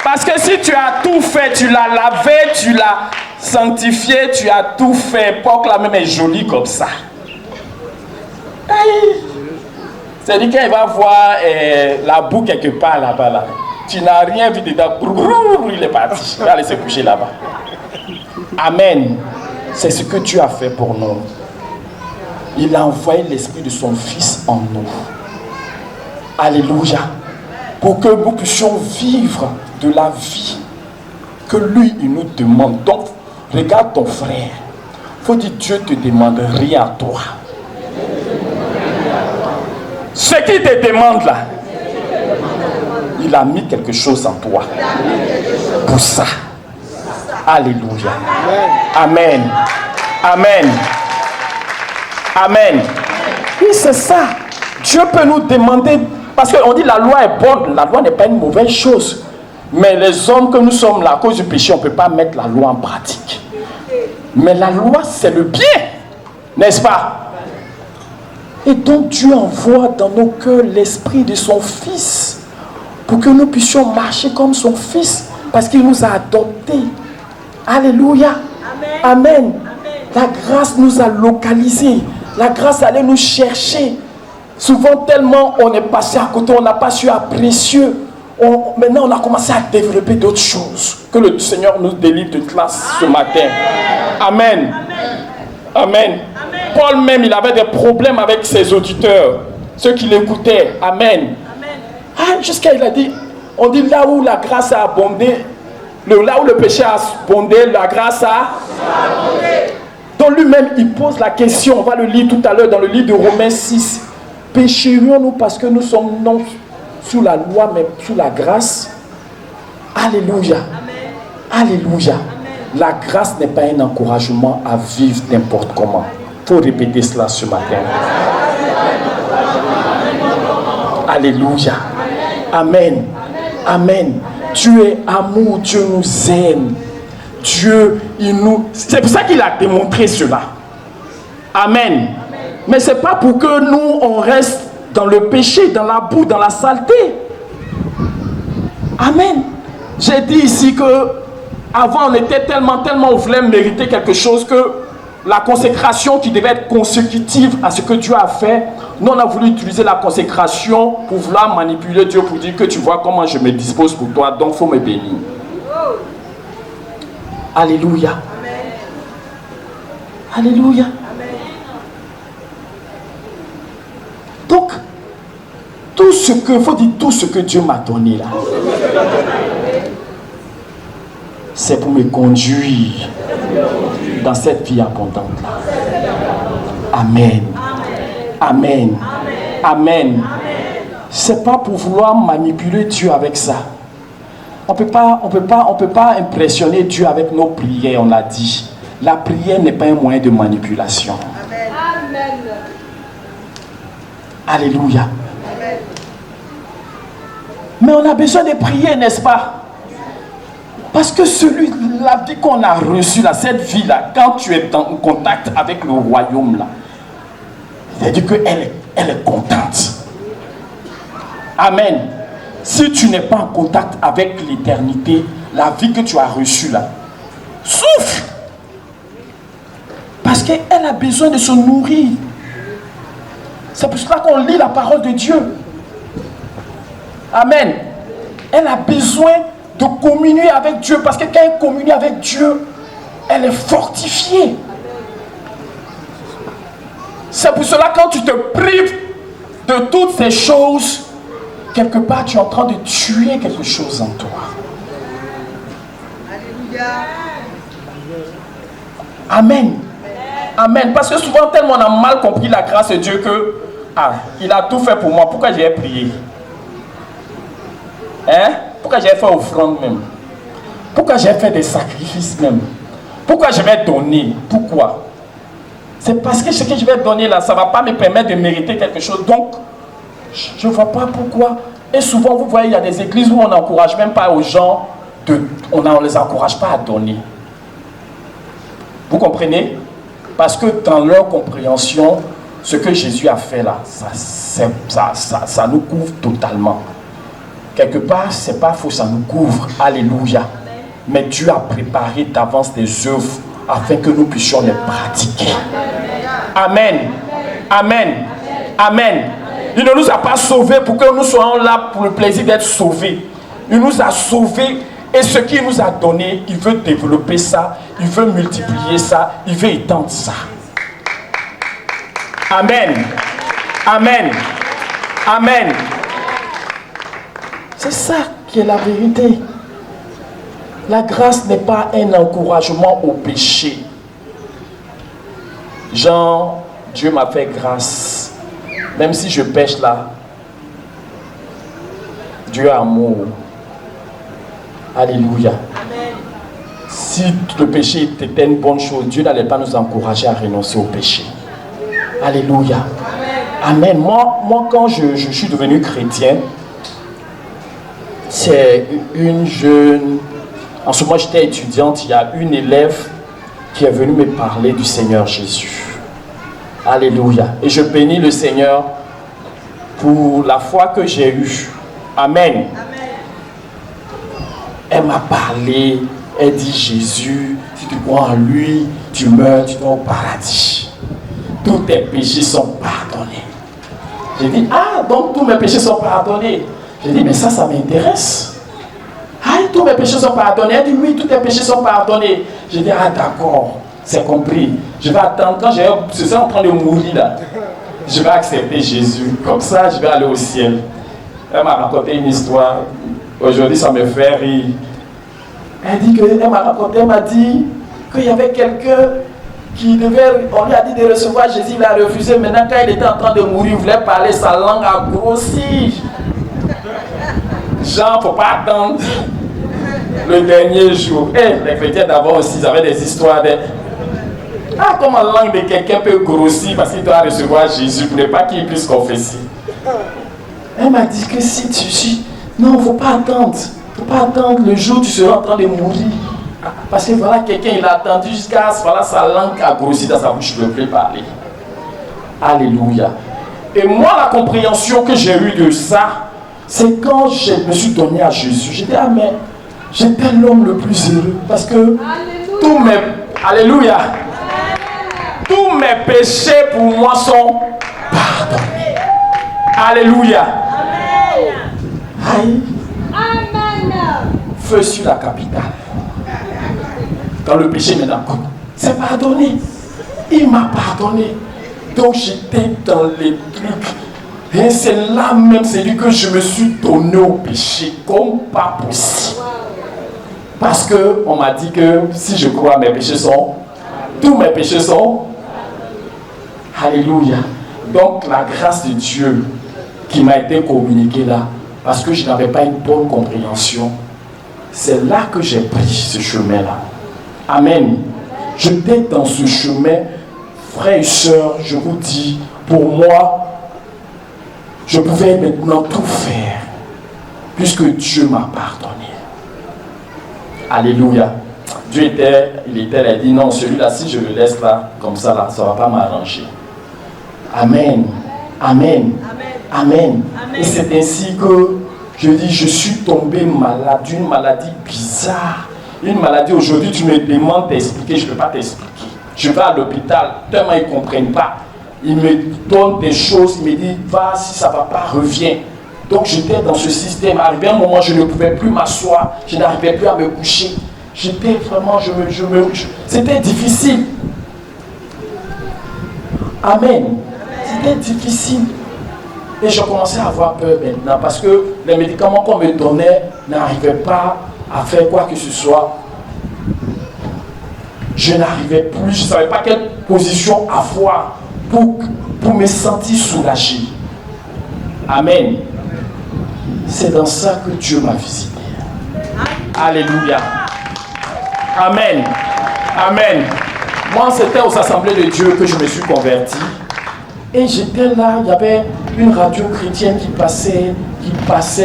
Speaker 3: Parce que si tu as tout fait, tu l'as lavé, tu l'as sanctifié, tu as tout fait, pour que la même est jolie comme ça. C'est-à-dire qu'il va voir la boue quelque part là-bas. Là. Tu n'as rien vu dedans. Il est parti. Il va aller se coucher là-bas. Amen. C'est ce que Dieu a fait pour nous. Il a envoyé l'esprit de son Fils en nous. Alléluia. Pour que nous puissions vivre de la vie que lui, il nous demande. Donc, regarde ton frère. Il faut dire, Dieu te demande rien à toi. Ce qu'il te demande là, il a mis quelque chose en toi. Pour ça. Alléluia. Amen. Amen. Amen. Oui, c'est ça. Dieu peut nous demander, parce qu'on dit la loi est bonne, la loi n'est pas une mauvaise chose. Mais les hommes que nous sommes là, à cause du péché, on ne peut pas mettre la loi en pratique. Mais la loi, c'est le bien. N'est-ce pas? Et donc Dieu envoie dans nos cœurs l'esprit de son Fils pour que nous puissions marcher comme son Fils parce qu'il nous a adoptés. Alléluia. Amen. Amen. La grâce nous a localisés. La grâce allait nous chercher. Souvent, tellement on est passé à côté, on n'a pas su apprécier. Maintenant, on a commencé à développer d'autres choses. Que le Seigneur nous délivre de classe ce matin. Amen. Amen. Paul même, il avait des problèmes avec ses auditeurs, ceux qui l'écoutaient. Amen. Ah, jusqu'à il a dit, on dit là où la grâce a abondé, là où le péché a abondé, la grâce a abondé. Donc lui-même, il pose la question, on va le lire tout à l'heure dans le livre de Romains 6. Pécherions-nous parce que nous sommes non sous la loi, mais sous la grâce? Alléluia. Alléluia. La grâce n'est pas un encouragement à vivre n'importe comment. Il faut répéter cela ce matin. Alléluia. Amen. Amen. Dieu est amour, Dieu nous aime. Dieu, il nous... C'est pour ça qu'il a démontré cela. Amen. Mais ce n'est pas pour que nous, on reste dans le péché, dans la boue, dans la saleté. Amen. J'ai dit ici que avant on était tellement on voulait mériter quelque chose que la consécration qui devait être consécutive à ce que Dieu a fait, nous on a voulu utiliser la consécration pour vouloir manipuler Dieu, pour dire que tu vois comment je me dispose pour toi, donc il faut me bénir. Alléluia. Alléluia. Donc, tout ce que Dieu m'a donné là, c'est pour me conduire dans cette vie abondante là. Amen. Amen. Amen. C'est pas pour vouloir manipuler Dieu avec ça. On peut pas impressionner Dieu avec nos prières, on l'a dit. La prière n'est pas un moyen de manipulation.
Speaker 4: Amen.
Speaker 3: Alléluia. Mais on a besoin de prier, n'est-ce pas? Parce que la vie qu'on a reçue, là, cette vie-là, quand tu es en contact avec le royaume, là, c'est-à-dire qu'elle est contente. Amen. Si tu n'es pas en contact avec l'éternité, la vie que tu as reçue, là, souffre. Parce qu'elle a besoin de se nourrir. C'est pour cela qu'on lit la parole de Dieu. Amen. Elle a besoin de communier avec Dieu. Parce que quand elle communie avec Dieu, elle est fortifiée. C'est pour cela quand tu te prives de toutes ces choses, quelque part tu es en train de tuer quelque chose en toi.
Speaker 4: Alléluia.
Speaker 3: Amen. Amen. Parce que souvent tellement on a mal compris la grâce de Dieu que il a tout fait pour moi. Pourquoi j'ai prié? Hein? Pourquoi j'ai fait offrande même? Pourquoi j'ai fait des sacrifices même? Pourquoi je vais donner? Pourquoi? C'est parce que ce que je vais donner là, ça ne va pas me permettre de mériter quelque chose. Donc, je ne vois pas pourquoi. Et souvent, vous voyez, il y a des églises où on n'encourage même pas aux gens, on ne les encourage pas à donner. Vous comprenez? Parce que dans leur compréhension, ce que Jésus a fait là, ça nous couvre totalement. Quelque part, ce n'est pas faux, ça nous couvre. Alléluia. Mais Dieu a préparé d'avance des œuvres afin que nous puissions les pratiquer. Amen. Amen. Amen. Il ne nous a pas sauvés pour que nous soyons là pour le plaisir d'être sauvés. Il nous a sauvés et ce qu'il nous a donné, il veut développer ça, il veut multiplier ça, il veut étendre ça. Amen. Amen. Amen. C'est ça qui est la vérité. La grâce n'est pas un encouragement au péché. Genre, Dieu m'a fait grâce. Même si je pêche là, Dieu est amour. Alléluia. Amen. Si le péché était une bonne chose, Dieu n'allait pas nous encourager à renoncer au péché. Alléluia. Amen. Moi quand je suis devenu chrétien, c'est une jeune... En ce moment, j'étais étudiante, il y a une élève qui est venue me parler du Seigneur Jésus. Alléluia. Et je bénis le Seigneur pour la foi que j'ai eue. Amen. Elle m'a parlé, elle dit Jésus, si tu crois en lui, tu meurs, tu vas au paradis. Tous tes péchés sont pardonnés. J'ai dit, ah, donc tous mes péchés sont pardonnés. J'ai dit, mais ça m'intéresse. Ah, tous mes péchés sont pardonnés. Elle dit, oui, tous tes péchés sont pardonnés. J'ai dit, ah, d'accord, c'est compris. Je vais attendre, quand je suis en train de mourir là, je vais accepter Jésus. Comme ça, je vais aller au ciel. Elle m'a raconté une histoire. Aujourd'hui, ça me fait rire. Elle m'a dit qu'il y avait quelqu'un qui devait, on lui a dit de recevoir Jésus, il a refusé. Maintenant, quand il était en train de mourir, il voulait parler, sa langue a grossi. Genre, il ne faut pas attendre le dernier jour. Et les chrétiens d'avant aussi, ils avaient des histoires de... Ah, comment la langue de quelqu'un peut grossir parce qu'il doit recevoir Jésus pour ne pas qu'il puisse confesser. Elle m'a dit que si tu... Non, il ne faut pas attendre. Il ne faut pas attendre le jour où tu seras en train de mourir. Parce que voilà, quelqu'un, il a attendu jusqu'à voilà, sa langue a grossi dans sa bouche, je ne peux plus parler. Alléluia. Et moi, la compréhension que j'ai eue de ça, c'est quand je me suis donné à Jésus. J'ai dit, ah mais, j'étais l'homme le plus heureux. Parce que tous mes... Alléluia. Tous mes péchés pour moi sont pardonnés. Alléluia. Aïe. Feu sur la capitale. Quand le péché me coûte, c'est pardonné. Il m'a pardonné. Donc j'étais dans les trucs. Et c'est là même, c'est lui que je me suis donné au péché comme pas possible. Parce qu'on m'a dit que si je crois, mes péchés sont, tous mes péchés sont. Alléluia. Donc la grâce de Dieu qui m'a été communiquée là, parce que je n'avais pas une bonne compréhension, c'est là que j'ai pris ce chemin-là. Amen. J'étais dans ce chemin, frères et sœurs, je vous dis, pour moi, je pouvais maintenant tout faire, puisque Dieu m'a pardonné. Alléluia. Dieu il a dit non, celui-là, si je le laisse là, comme ça, là, ça ne va pas m'arranger. Amen. Amen. Amen. Et c'est ainsi que je dis, je suis tombé malade d'une maladie bizarre. Une maladie, aujourd'hui, tu me demandes d'expliquer, je ne peux pas t'expliquer. Je vais à l'hôpital, tellement ils ne comprennent pas. Ils me donnent des choses, ils me disent, va, si ça ne va pas, reviens. Donc j'étais dans ce système. Arrivé un moment, je ne pouvais plus m'asseoir, je n'arrivais plus à me coucher. J'étais vraiment, c'était difficile. Amen. C'était difficile. Et je commençais à avoir peur maintenant parce que les médicaments qu'on me donnait n'arrivaient pas à faire quoi que ce soit. Je n'arrivais plus, je ne savais pas quelle position avoir pour me sentir soulagé. Amen. C'est dans ça que Dieu m'a visité. Alléluia. Amen. Amen. Moi, c'était aux assemblées de Dieu que je me suis converti. Et j'étais là, il y avait une radio chrétienne qui passait,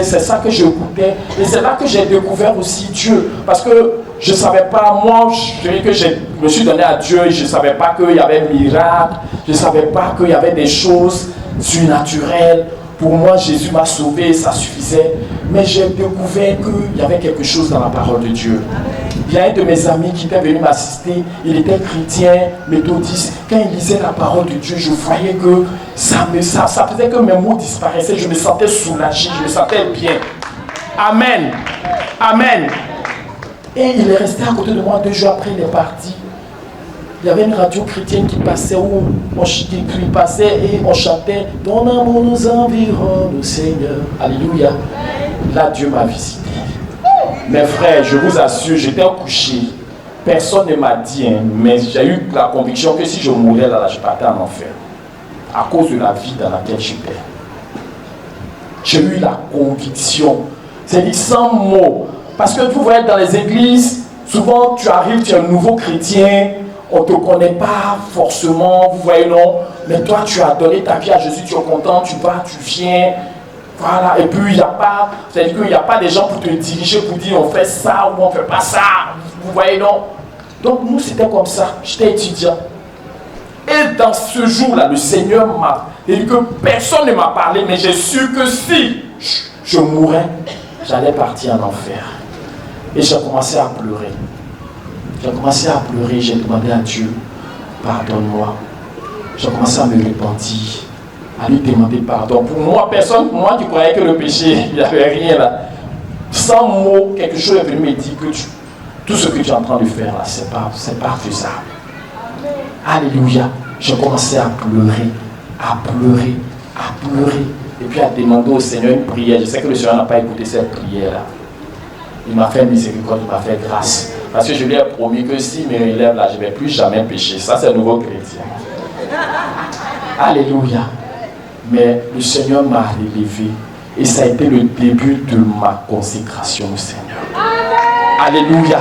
Speaker 3: c'est ça que j'écoutais. Et c'est là que j'ai découvert aussi Dieu. Parce que je ne savais pas, moi, je me suis donné à Dieu et je ne savais pas qu'il y avait miracle, je ne savais pas qu'il y avait des choses surnaturelles. Pour moi, Jésus m'a sauvé, ça suffisait. Mais j'ai découvert qu'il y avait quelque chose dans la parole de Dieu. Il y a un de mes amis qui était venu m'assister, il était chrétien, méthodiste. Quand il lisait la parole de Dieu, je voyais que ça faisait que mes mots disparaissaient. Je me sentais soulagé, je me sentais bien. Amen. Amen. Et il est resté à côté de moi 2 jours après, il est parti. Il y avait une radio chrétienne qui passait où qui passait et on chantait « Ton amour nous environne, Seigneur ». Alléluia. Là, Dieu m'a visité. Mes frères, je vous assure, j'étais couché. Personne ne m'a dit, hein, mais j'ai eu la conviction que si je mourais là, je partais en enfer. À cause de la vie dans laquelle j'étais. J'ai eu la conviction. C'est dit sans mots. Parce que vous voyez dans les églises, souvent tu arrives, tu es un nouveau chrétien, on ne te connaît pas forcément, vous voyez non, mais toi tu as donné ta vie à Jésus, tu es content, tu vas, tu viens, voilà, et puis il n'y a pas, c'est-à-dire qu'il n'y a pas des gens pour te diriger, pour dire on fait ça ou on ne fait pas ça, vous voyez non. Donc nous c'était comme ça, j'étais étudiant. Et dans ce jour-là, le Seigneur m'a dit que personne ne m'a parlé, mais j'ai su que si je mourais, j'allais partir en enfer. Et j'ai commencé à pleurer. J'ai commencé à pleurer, j'ai demandé à Dieu, pardonne-moi. J'ai commencé à me repentir. à lui demander pardon. Pour moi, personne, moi qui croyais que le péché, il n'y avait rien là. Sans mots, quelque chose est venu me dire que tout ce que tu es en train de faire là, c'est pas faisable. Alléluia. J'ai commencé à pleurer, à pleurer, à pleurer. Et puis à demander au Seigneur une prière. Je sais que le Seigneur n'a pas écouté cette prière-là. Il m'a fait miséricorde, il m'a fait grâce. Parce que je lui ai promis que si mes élèves là, je ne vais plus jamais pécher. Ça, c'est un nouveau chrétien. Alléluia. Mais le Seigneur m'a relevé. Et ça a été le début de ma consécration au Seigneur. Alléluia.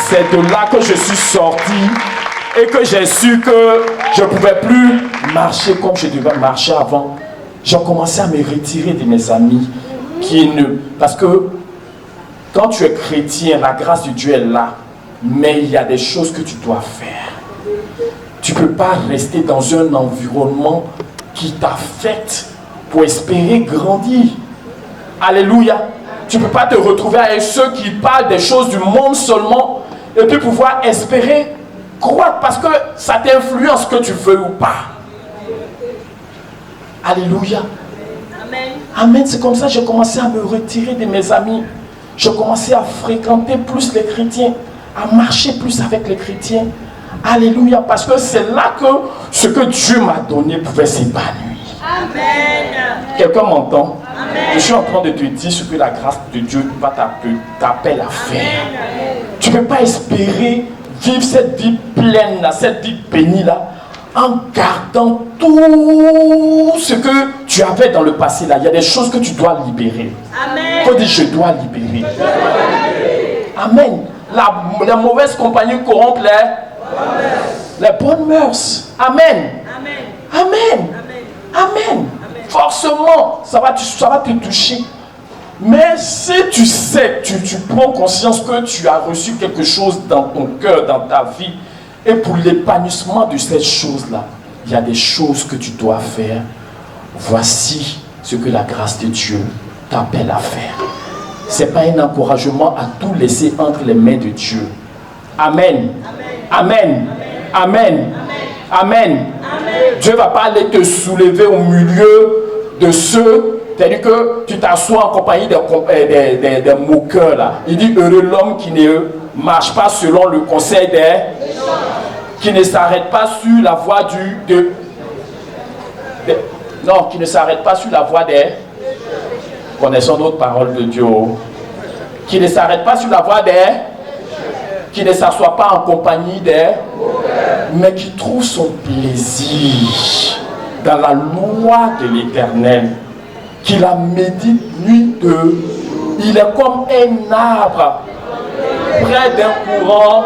Speaker 3: C'est de là que je suis sorti et que j'ai su que je ne pouvais plus marcher comme je devais marcher avant. J'ai commencé à me retirer de mes amis parce que quand tu es chrétien, la grâce de Dieu est là, mais il y a des choses que tu dois faire. Tu ne peux pas rester dans un environnement qui t'affecte pour espérer grandir. Alléluia. Tu ne peux pas te retrouver avec ceux qui parlent des choses du monde seulement et puis pouvoir espérer croître parce que ça t'influence que tu veux ou pas. Alléluia. Amen. Amen. C'est comme ça que j'ai commencé à me retirer de mes amis. J'ai commencé à fréquenter plus les chrétiens, à marcher plus avec les chrétiens. Alléluia. Parce que c'est là que ce que Dieu m'a donné pouvait s'épanouir. Amen. Quelqu'un m'entend? Je suis en train de te dire ce que la grâce de Dieu t'appelle à faire. Amen. Tu ne peux pas espérer vivre cette vie pleine, là, cette vie bénie là, en gardant tout ce que tu avais dans le passé là. Il y a des choses que tu dois libérer. Amen. Il faut dire je dois libérer. Amen. La mauvaise compagnie corrompt les bonnes mœurs. Amen. Amen. Amen. Amen. Forcément, ça va te toucher. Mais si tu sais, tu prends conscience que tu as reçu quelque chose dans ton cœur, dans ta vie, et pour l'épanouissement de cette chose-là, il y a des choses que tu dois faire. Voici ce que la grâce de Dieu t'appelle à faire. Ce n'est pas un encouragement à tout laisser entre les mains de Dieu. Amen. Amen. Amen. Amen. Dieu ne va pas aller te soulever au milieu de ceux, c'est-à-dire que tu t'assois en compagnie des moqueurs là. Il dit heureux l'homme qui ne marche pas selon le conseil qui ne s'arrête pas sur la voie qui ne s'arrête pas sur la voie des connaissons d'autres paroles de Dieu, qui ne s'arrête pas sur la voie qui ne s'assoit pas en compagnie mais qui trouve son plaisir dans la loi de l'Éternel, qui la médite nuit de. Il est comme un arbre près d'un courant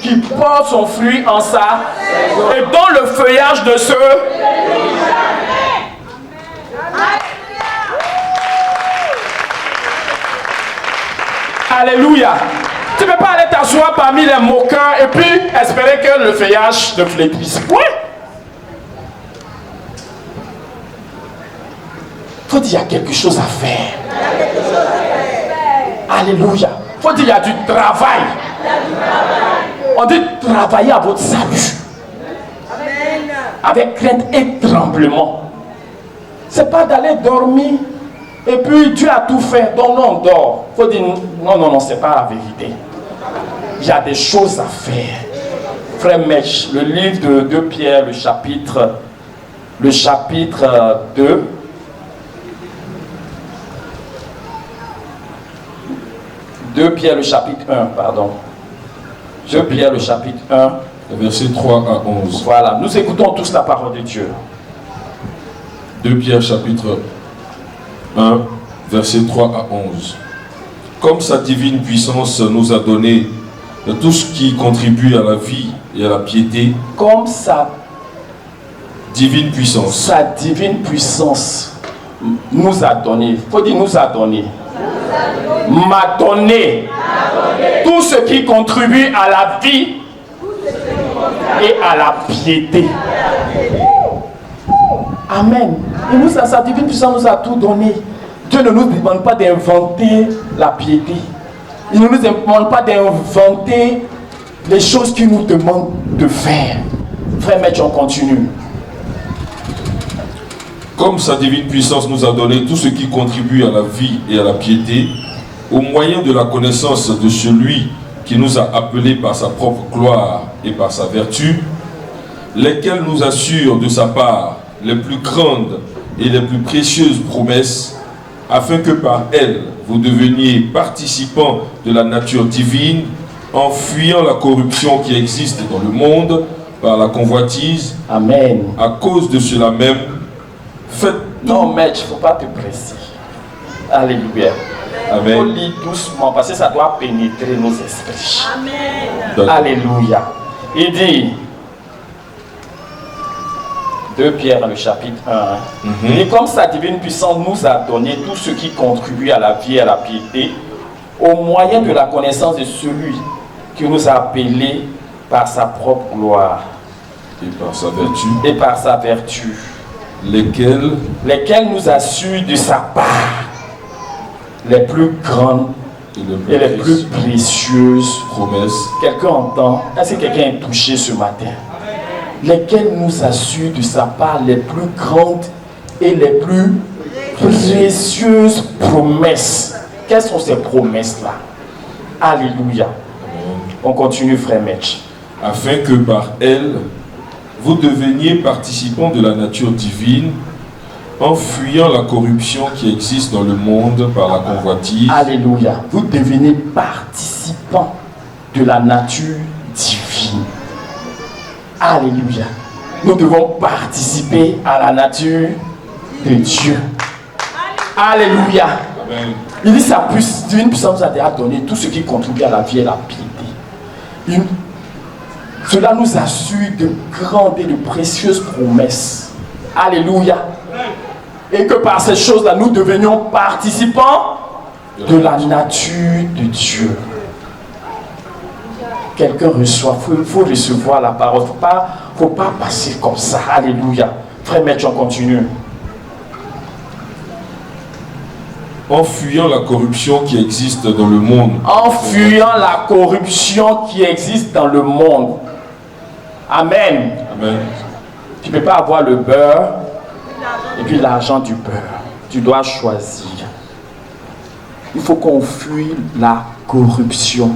Speaker 3: qui porte son fruit en ça et dont le feuillage de ce. Alléluia. Tu ne peux pas aller t'asseoir parmi les moqueurs et puis espérer que le feuillage ne flétrisse. Oui. Il faut dire qu'il y a quelque chose à faire. Alléluia. Il faut dire qu'il y a du travail. On dit travailler à votre salut. Avec crainte et tremblement. Ce n'est pas d'aller dormir et puis Dieu a tout fait. Donc non, on dort. Il faut dire non, ce n'est pas la vérité. Il y a des choses à faire. Frère Mèche, le livre de 2 Pierre, le chapitre 2. 2 Pierre, le chapitre 1, pardon. 2 Pierre, le chapitre 1.
Speaker 1: Versets 3 à 11.
Speaker 3: Voilà, nous écoutons tous la parole de Dieu.
Speaker 1: 2 Pierre, chapitre 1, versets 3 à 11. Comme sa divine puissance nous a donné tout ce qui contribue à la vie et à la piété.
Speaker 3: Comme sa
Speaker 1: divine puissance.
Speaker 3: Sa divine puissance nous a donné. Il faut dire nous a donné. M'a donné tout ce qui contribue à la vie et à la piété. Amen. Et nous, sa divine puissance nous a tout donné. Dieu ne nous demande pas d'inventer la piété. Il ne nous demande pas d'inventer les choses qu'il nous demande de faire. Frère Maître, on continue.
Speaker 1: Comme sa divine puissance nous a donné tout ce qui contribue à la vie et à la piété, au moyen de la connaissance de celui qui nous a appelés par sa propre gloire et par sa vertu, lesquels nous assurent de sa part les plus grandes et les plus précieuses promesses, afin que par elles vous deveniez participants de la nature divine, en fuyant la corruption qui existe dans le monde par la convoitise.
Speaker 3: Amen.
Speaker 1: À cause de cela même, faites tout.
Speaker 3: Non, mais il ne faut pas te presser. Alléluia. Il faut lire doucement parce que ça doit pénétrer nos esprits.
Speaker 4: Amen.
Speaker 3: Alléluia. Il dit, 2 Pierre, le chapitre 1. Il dit, comme sa divine puissance nous a donné tout ce qui contribue à la vie et à la piété, au moyen de la connaissance de celui qui nous a appelés par sa propre gloire
Speaker 1: Et par sa vertu.
Speaker 3: et par sa vertu,
Speaker 1: Lesquels
Speaker 3: nous assurent de sa part les plus grandes et les plus précieuses
Speaker 1: promesses.
Speaker 3: Quelqu'un entend? Est-ce que quelqu'un est touché ce matin? Lesquels nous assurent de sa part les plus grandes et les plus précieuses promesses. Quelles sont ces promesses-là? Alléluia. On continue, frère Metch.
Speaker 1: Afin que par elles, vous deveniez participants de la nature divine, en fuyant la corruption qui existe dans le monde par la convoitise.
Speaker 3: Alléluia. Vous devenez participants de la nature divine. Alléluia. Nous devons participer à la nature de Dieu. Alléluia.
Speaker 1: Amen.
Speaker 3: Il dit sa divine puissance a déjà donné tout ce qui contribue à la vie et la piété. Cela nous assure de grandes et de précieuses promesses. Alléluia. Et que par ces choses-là, nous devenions participants de la nature de Dieu. Quelqu'un reçoit, il faut recevoir la parole. Il ne faut pas passer comme ça. Alléluia. Frère Maître, on continue.
Speaker 1: En fuyant la corruption qui existe dans le monde.
Speaker 3: En fuyant la corruption qui existe dans le monde. Amen.
Speaker 1: Amen.
Speaker 3: Tu ne peux pas avoir le beurre et puis l'argent du beurre. Tu dois choisir. Il faut qu'on fuit la corruption.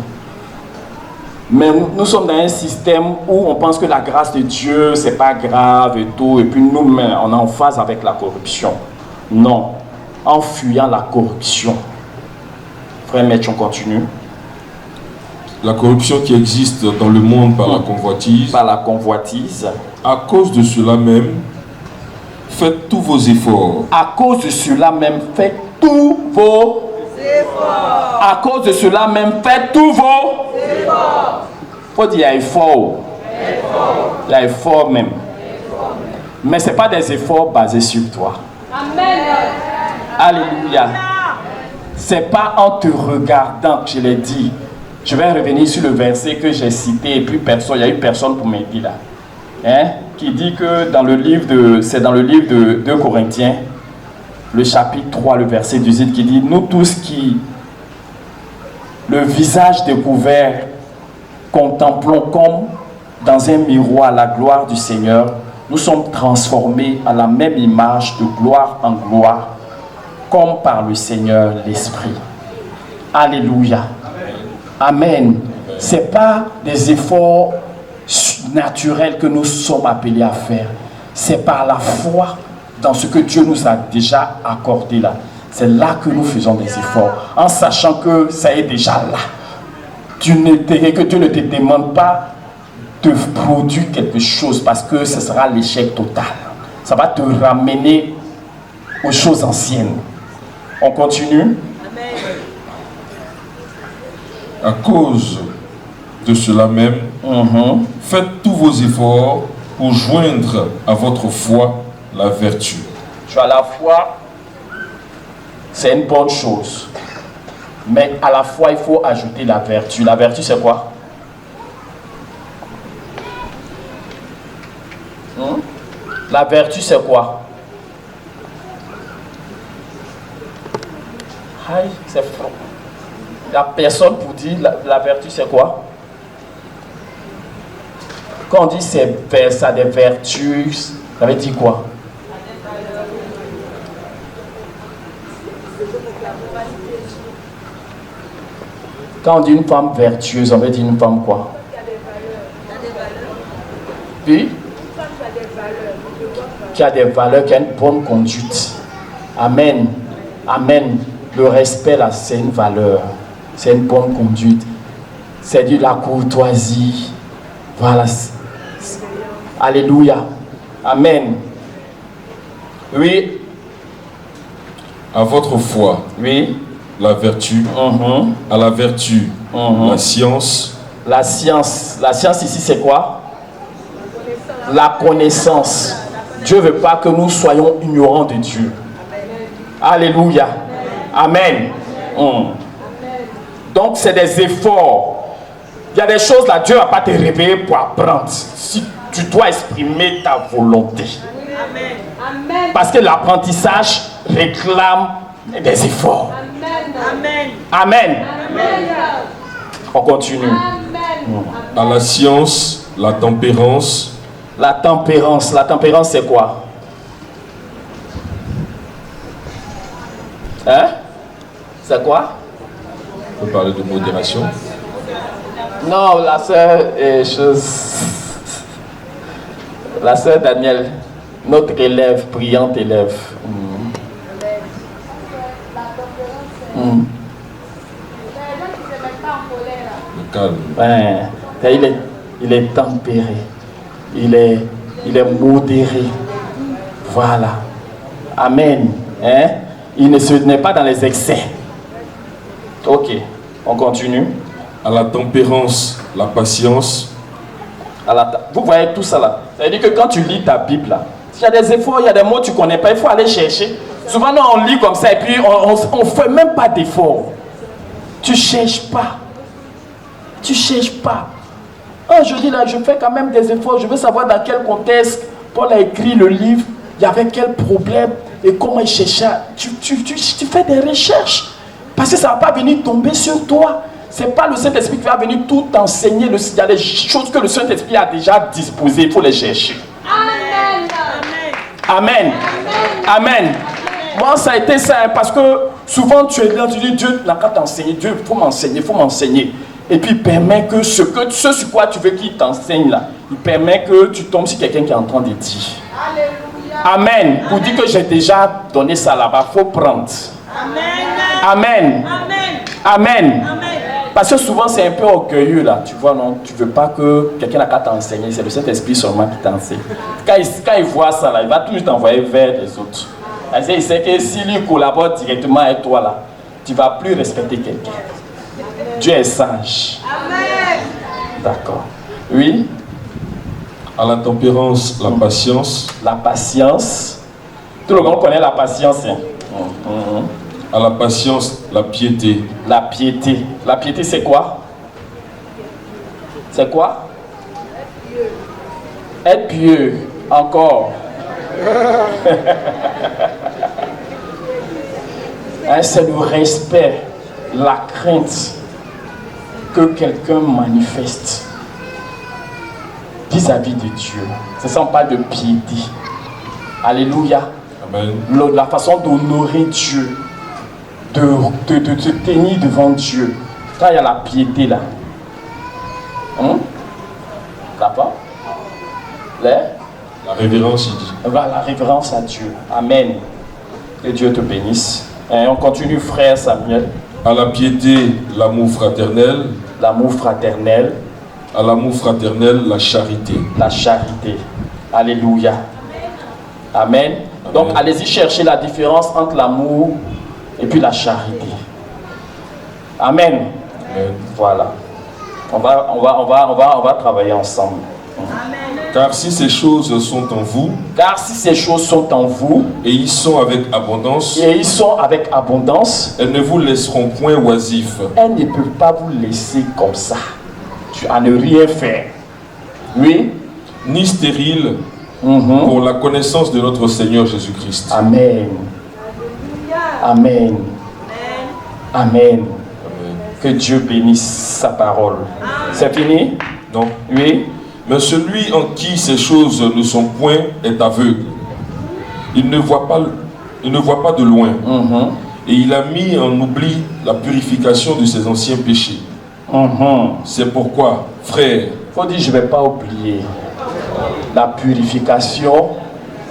Speaker 3: Mais nous sommes dans un système où on pense que la grâce de Dieu, c'est pas grave et tout. Et puis nous, on est en phase avec la corruption. Non. En fuyant la corruption. Frère Maître, on continue.
Speaker 1: La corruption qui existe dans le monde par la convoitise.
Speaker 3: Par la convoitise.
Speaker 1: À cause de cela même, faites tous vos efforts.
Speaker 3: À cause de cela même, faites tous vos efforts. À cause de cela même, faites tous vos efforts. Faut dire, il y a effort. Il y a effort même. Mais ce n'est pas des efforts basés sur toi.
Speaker 4: Amen.
Speaker 3: Alléluia. Ce n'est pas en te regardant que je l'ai dit. Je vais revenir sur le verset que j'ai cité et puis il y a eu personne pour m'aider là. Qui dit que dans le livre de 2 Corinthiens, le chapitre 3, le verset 18, qui dit, nous tous qui, le visage découvert, contemplons comme dans un miroir la gloire du Seigneur, nous sommes transformés à la même image de gloire en gloire, comme par le Seigneur l'Esprit. Alléluia. Amen. Ce n'est pas des efforts naturels que nous sommes appelés à faire. C'est par la foi dans ce que Dieu nous a déjà accordé là. C'est là que nous faisons des efforts. En sachant que ça est déjà là. Que Dieu ne te demande pas de produire quelque chose parce que ce sera l'échec total. Ça va te ramener aux choses anciennes. On continue.
Speaker 1: À cause de cela même, faites tous vos efforts pour joindre à votre foi la vertu.
Speaker 3: Tu as la foi, c'est une bonne chose. Mais à la foi, il faut ajouter la vertu. La vertu, c'est quoi? La vertu, c'est quoi? Aïe, c'est fort. Il n'y a personne pour dire la vertu, c'est quoi? Quand on dit ça a des vertus, ça veut dire quoi? Quand on dit une femme vertueuse, on veut dire une femme quoi? Puis, qui a des valeurs, qui a une bonne conduite. Amen. Amen. Le respect, là, c'est une valeur. C'est une bonne conduite. C'est de la courtoisie. Voilà. Alléluia. Amen. Oui.
Speaker 1: À votre foi,
Speaker 3: Oui.
Speaker 1: la vertu, à la vertu, la science.
Speaker 3: La science ici, c'est quoi? La connaissance. Dieu ne veut pas que nous soyons ignorants de Dieu. Alléluia. Amen. Donc, c'est des efforts. Il y a des choses là, Dieu ne va pas te réveiller pour apprendre. Si tu dois exprimer ta volonté.
Speaker 4: Amen.
Speaker 3: Parce que l'apprentissage réclame des efforts.
Speaker 4: Amen.
Speaker 3: Amen. On continue.
Speaker 1: À la science, la tempérance.
Speaker 3: La tempérance c'est quoi? Hein? C'est quoi?
Speaker 1: On peut parler de modération.
Speaker 3: Non, la sœur la sœur Daniel, notre élève, brillante élève.
Speaker 1: Le calme.
Speaker 3: Ouais, il est tempéré. Il est modéré. Voilà. Amen. Hein? Il n'est pas dans les excès. Ok, on continue.
Speaker 1: À la tempérance, la patience.
Speaker 3: Vous voyez tout ça là. Ça veut dire que quand tu lis ta Bible là, il y a des efforts, il y a des mots que tu ne connais pas, il faut aller chercher. Souvent nous, on lit comme ça et puis on ne fait même pas d'efforts. Tu ne cherches pas. Tu ne cherches pas. Je dis là, je fais quand même des efforts. Je veux savoir dans quel contexte Paul a écrit le livre, il y avait quel problème et comment il cherchait. Tu fais des recherches. Parce que ça ne va pas venir tomber sur toi. Ce n'est pas le Saint-Esprit qui va venir tout enseigner. Il y a des choses que le Saint-Esprit a déjà disposées. Il faut les chercher.
Speaker 4: Amen.
Speaker 3: Amen. Amen. Moi, ça a été ça. Parce que souvent, tu es là, tu dis, Dieu n'a qu'à t'enseigner. Dieu, il faut m'enseigner. Et puis, il permet que ce sur quoi tu veux qu'il t'enseigne là, il permet que tu tombes sur quelqu'un qui est en train de dire.
Speaker 4: Alléluia.
Speaker 3: Amen. Pour dire que j'ai déjà donné ça là-bas, il faut prendre.
Speaker 4: Amen.
Speaker 3: Amen. Amen.
Speaker 4: Amen.
Speaker 3: Parce que souvent c'est un peu orgueilleux là, tu vois, non, tu veux pas que quelqu'un n'a qu'à t'enseigner, c'est le Saint-Esprit seulement qui t'enseigne. Quand il voit ça là, il va toujours t'envoyer vers les autres. Parce qu'il sait que s'il lui collabore directement avec toi là, tu ne vas plus respecter quelqu'un. Dieu est sage.
Speaker 4: Amen.
Speaker 3: D'accord. Oui.
Speaker 1: À la tempérance, la patience.
Speaker 3: La patience. Tout le monde connaît la patience. Hein?
Speaker 1: À la patience, la piété.
Speaker 3: La piété. La piété, c'est quoi? C'est quoi? Être pieux. Encore. Hein, c'est le respect, la crainte que quelqu'un manifeste vis-à-vis de Dieu. C'est ça, on parle de piété. Alléluia.
Speaker 1: Amen.
Speaker 3: La façon d'honorer Dieu, de se tenir devant Dieu. Quand il y a la piété là. D'accord?
Speaker 1: La révérence, il dit.
Speaker 3: La révérence à Dieu. Amen. Que Dieu te bénisse. Et on continue, frère Samuel.
Speaker 1: À la piété, l'amour fraternel.
Speaker 3: L'amour fraternel.
Speaker 1: À l'amour fraternel, la charité.
Speaker 3: La charité. Alléluia. Amen. Donc, allez-y chercher la différence entre l'amour et puis la charité. Amen.
Speaker 1: Amen.
Speaker 3: Voilà. On va travailler ensemble.
Speaker 1: Car si ces choses sont en vous, et ils sont avec abondance, elles ne vous laisseront point oisifs.
Speaker 3: Elles ne peuvent pas vous laisser comme ça. Tu à ne rien faire. Oui.
Speaker 1: Ni stériles pour la connaissance de notre Seigneur Jésus-Christ.
Speaker 3: Amen. Amen. Amen. Que Dieu bénisse sa parole. C'est fini?
Speaker 1: Non.
Speaker 3: Oui.
Speaker 1: Mais celui en qui ces choses ne sont point est aveugle. Il ne voit pas de loin. Et il a mis en oubli la purification de ses anciens péchés. C'est pourquoi, frère,
Speaker 3: faut dire, je ne vais pas oublier la purification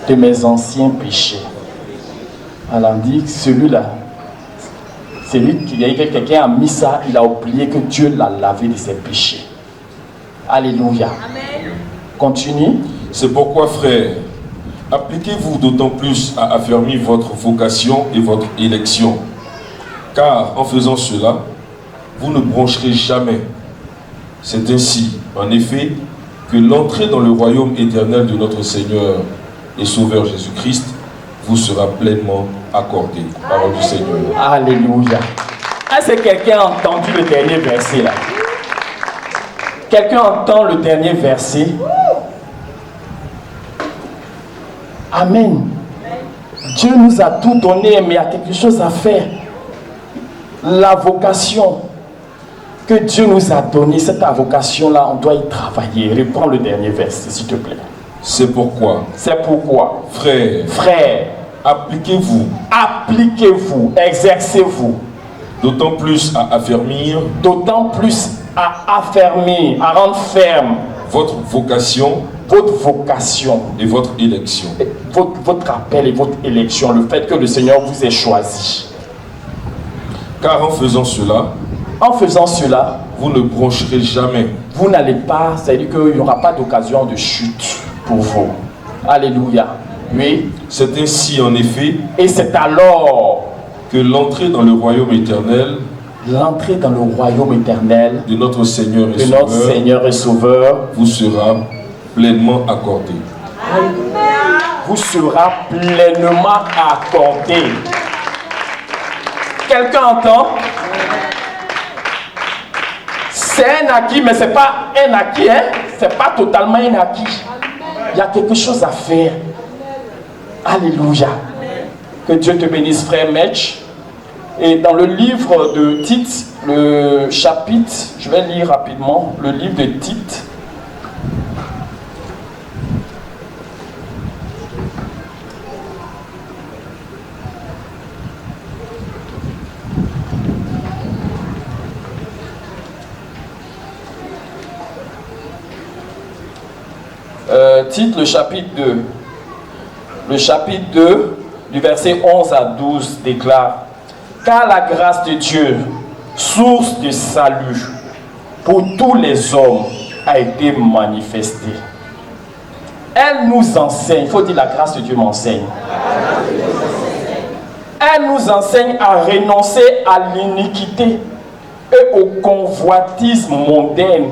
Speaker 3: de mes anciens péchés. Alors on dit, celui-là, c'est lui qui a quelqu'un a mis ça, il a oublié que Dieu l'a lavé de ses péchés. Alléluia.
Speaker 4: Amen.
Speaker 3: Continue.
Speaker 1: C'est pourquoi, frère, appliquez-vous d'autant plus à affermir votre vocation et votre élection. Car en faisant cela, vous ne broncherez jamais. C'est ainsi, en effet, que l'entrée dans le royaume éternel de notre Seigneur et Sauveur Jésus-Christ vous sera pleinement accordée. Parole du Seigneur.
Speaker 3: Alléluia. Est-ce que quelqu'un a entendu le dernier verset là? Quelqu'un entend le dernier verset? Amen. Dieu nous a tout donné, mais il y a quelque chose à faire. La vocation que Dieu nous a donnée, cette vocation-là, on doit y travailler. Reprends le dernier verset, s'il te plaît.
Speaker 1: C'est pourquoi,
Speaker 3: frère,
Speaker 1: appliquez-vous,
Speaker 3: exercez-vous,
Speaker 1: d'autant plus à affermir,
Speaker 3: à rendre ferme
Speaker 1: votre vocation
Speaker 3: et
Speaker 1: votre élection.
Speaker 3: Votre appel et votre élection, le fait que le Seigneur vous ait choisi.
Speaker 1: Car en faisant cela, vous ne broncherez jamais.
Speaker 3: Vous n'allez pas, c'est-à-dire qu'il n'y aura pas d'occasion de chute pour vous. Alléluia. Oui.
Speaker 1: C'est ainsi en effet.
Speaker 3: Et c'est alors
Speaker 1: que l'entrée dans le royaume éternel de notre Seigneur et Sauveur vous sera pleinement accordée.
Speaker 3: Vous sera pleinement accordé. Quelqu'un entend? C'est un acquis, mais ce n'est pas un acquis, hein? Ce n'est pas totalement un acquis. Il y a quelque chose à faire. Alléluia. Que Dieu te bénisse, frère Metch. Et dans le livre de Tite, le chapitre, je vais lire rapidement, le livre de Tite. Tite, le chapitre 2. Le chapitre 2, du verset 11 à 12, déclare: car la grâce de Dieu, source de salut pour tous les hommes, a été manifestée. Elle nous enseigne, il faut dire la grâce de Dieu m'enseigne. Elle nous enseigne à renoncer à l'iniquité et au convoitisme mondain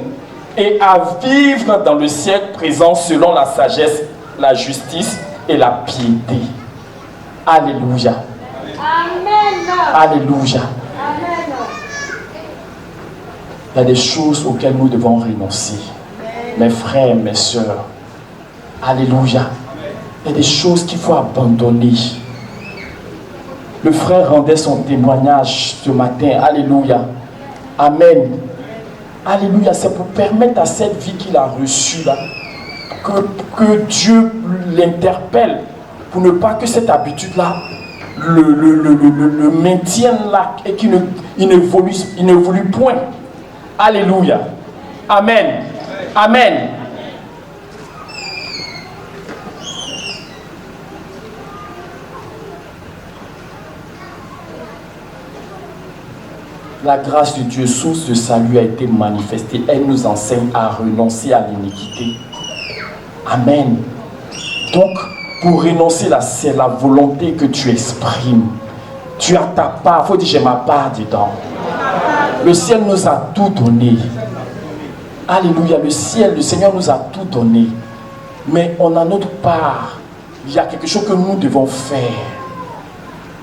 Speaker 3: et à vivre dans le siècle présent selon la sagesse, la justice et la piété. Alléluia.
Speaker 4: Amen.
Speaker 3: Alléluia.
Speaker 4: Amen.
Speaker 3: Il y a des choses auxquelles nous devons renoncer. Mes frères, mes sœurs. Alléluia. Il y a des choses qu'il faut abandonner. Le frère rendait son témoignage ce matin. Alléluia. Amen. Alléluia. C'est pour permettre à cette vie qu'il a reçue là, que Dieu l'interpelle, pour ne pas que cette habitude-là le maintienne là et qu'il n'évolue point. Alléluia. Amen. Amen. La grâce de Dieu, source de salut, a été manifestée. Elle nous enseigne à renoncer à l'iniquité. Amen. Donc, pour renoncer là, c'est la volonté que tu exprimes. Tu as ta part. Il faut dire, j'ai ma part dedans. Le ciel nous a tout donné. Alléluia. Le ciel, le Seigneur nous a tout donné. Mais on a notre part. Il y a quelque chose que nous devons faire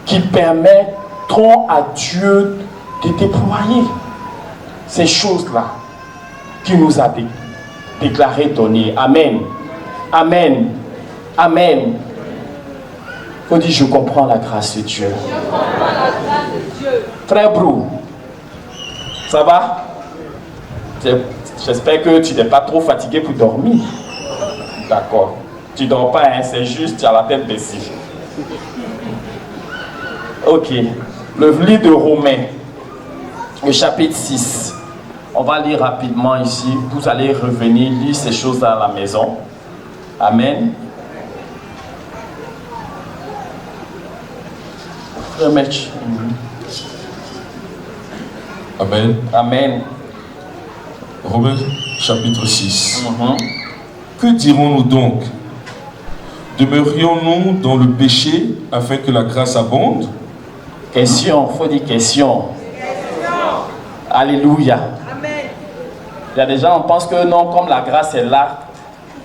Speaker 3: qui permettront à Dieu de déployer ces choses-là qu'il nous a déclaré donner. Amen. Amen. Amen. Il faut dire, je comprends la grâce de Dieu.
Speaker 4: Je comprends la grâce de Dieu.
Speaker 3: Frère Brou, ça va? J'espère que tu n'es pas trop fatigué pour dormir. D'accord. Tu ne dors pas, hein? C'est juste, tu as la tête baissée. Ok. Le livre de Romains, le chapitre 6. On va lire rapidement ici. Vous allez revenir lire ces choses à la maison. Amen.
Speaker 1: Amen.
Speaker 3: Amen.
Speaker 1: Romains chapitre 6. Que dirons-nous donc? Demeurions-nous dans le péché afin que la grâce abonde?
Speaker 3: Question, il faut dire question. Alléluia.
Speaker 4: Amen.
Speaker 3: Il y a des gens qui pensent que non, comme la grâce est là,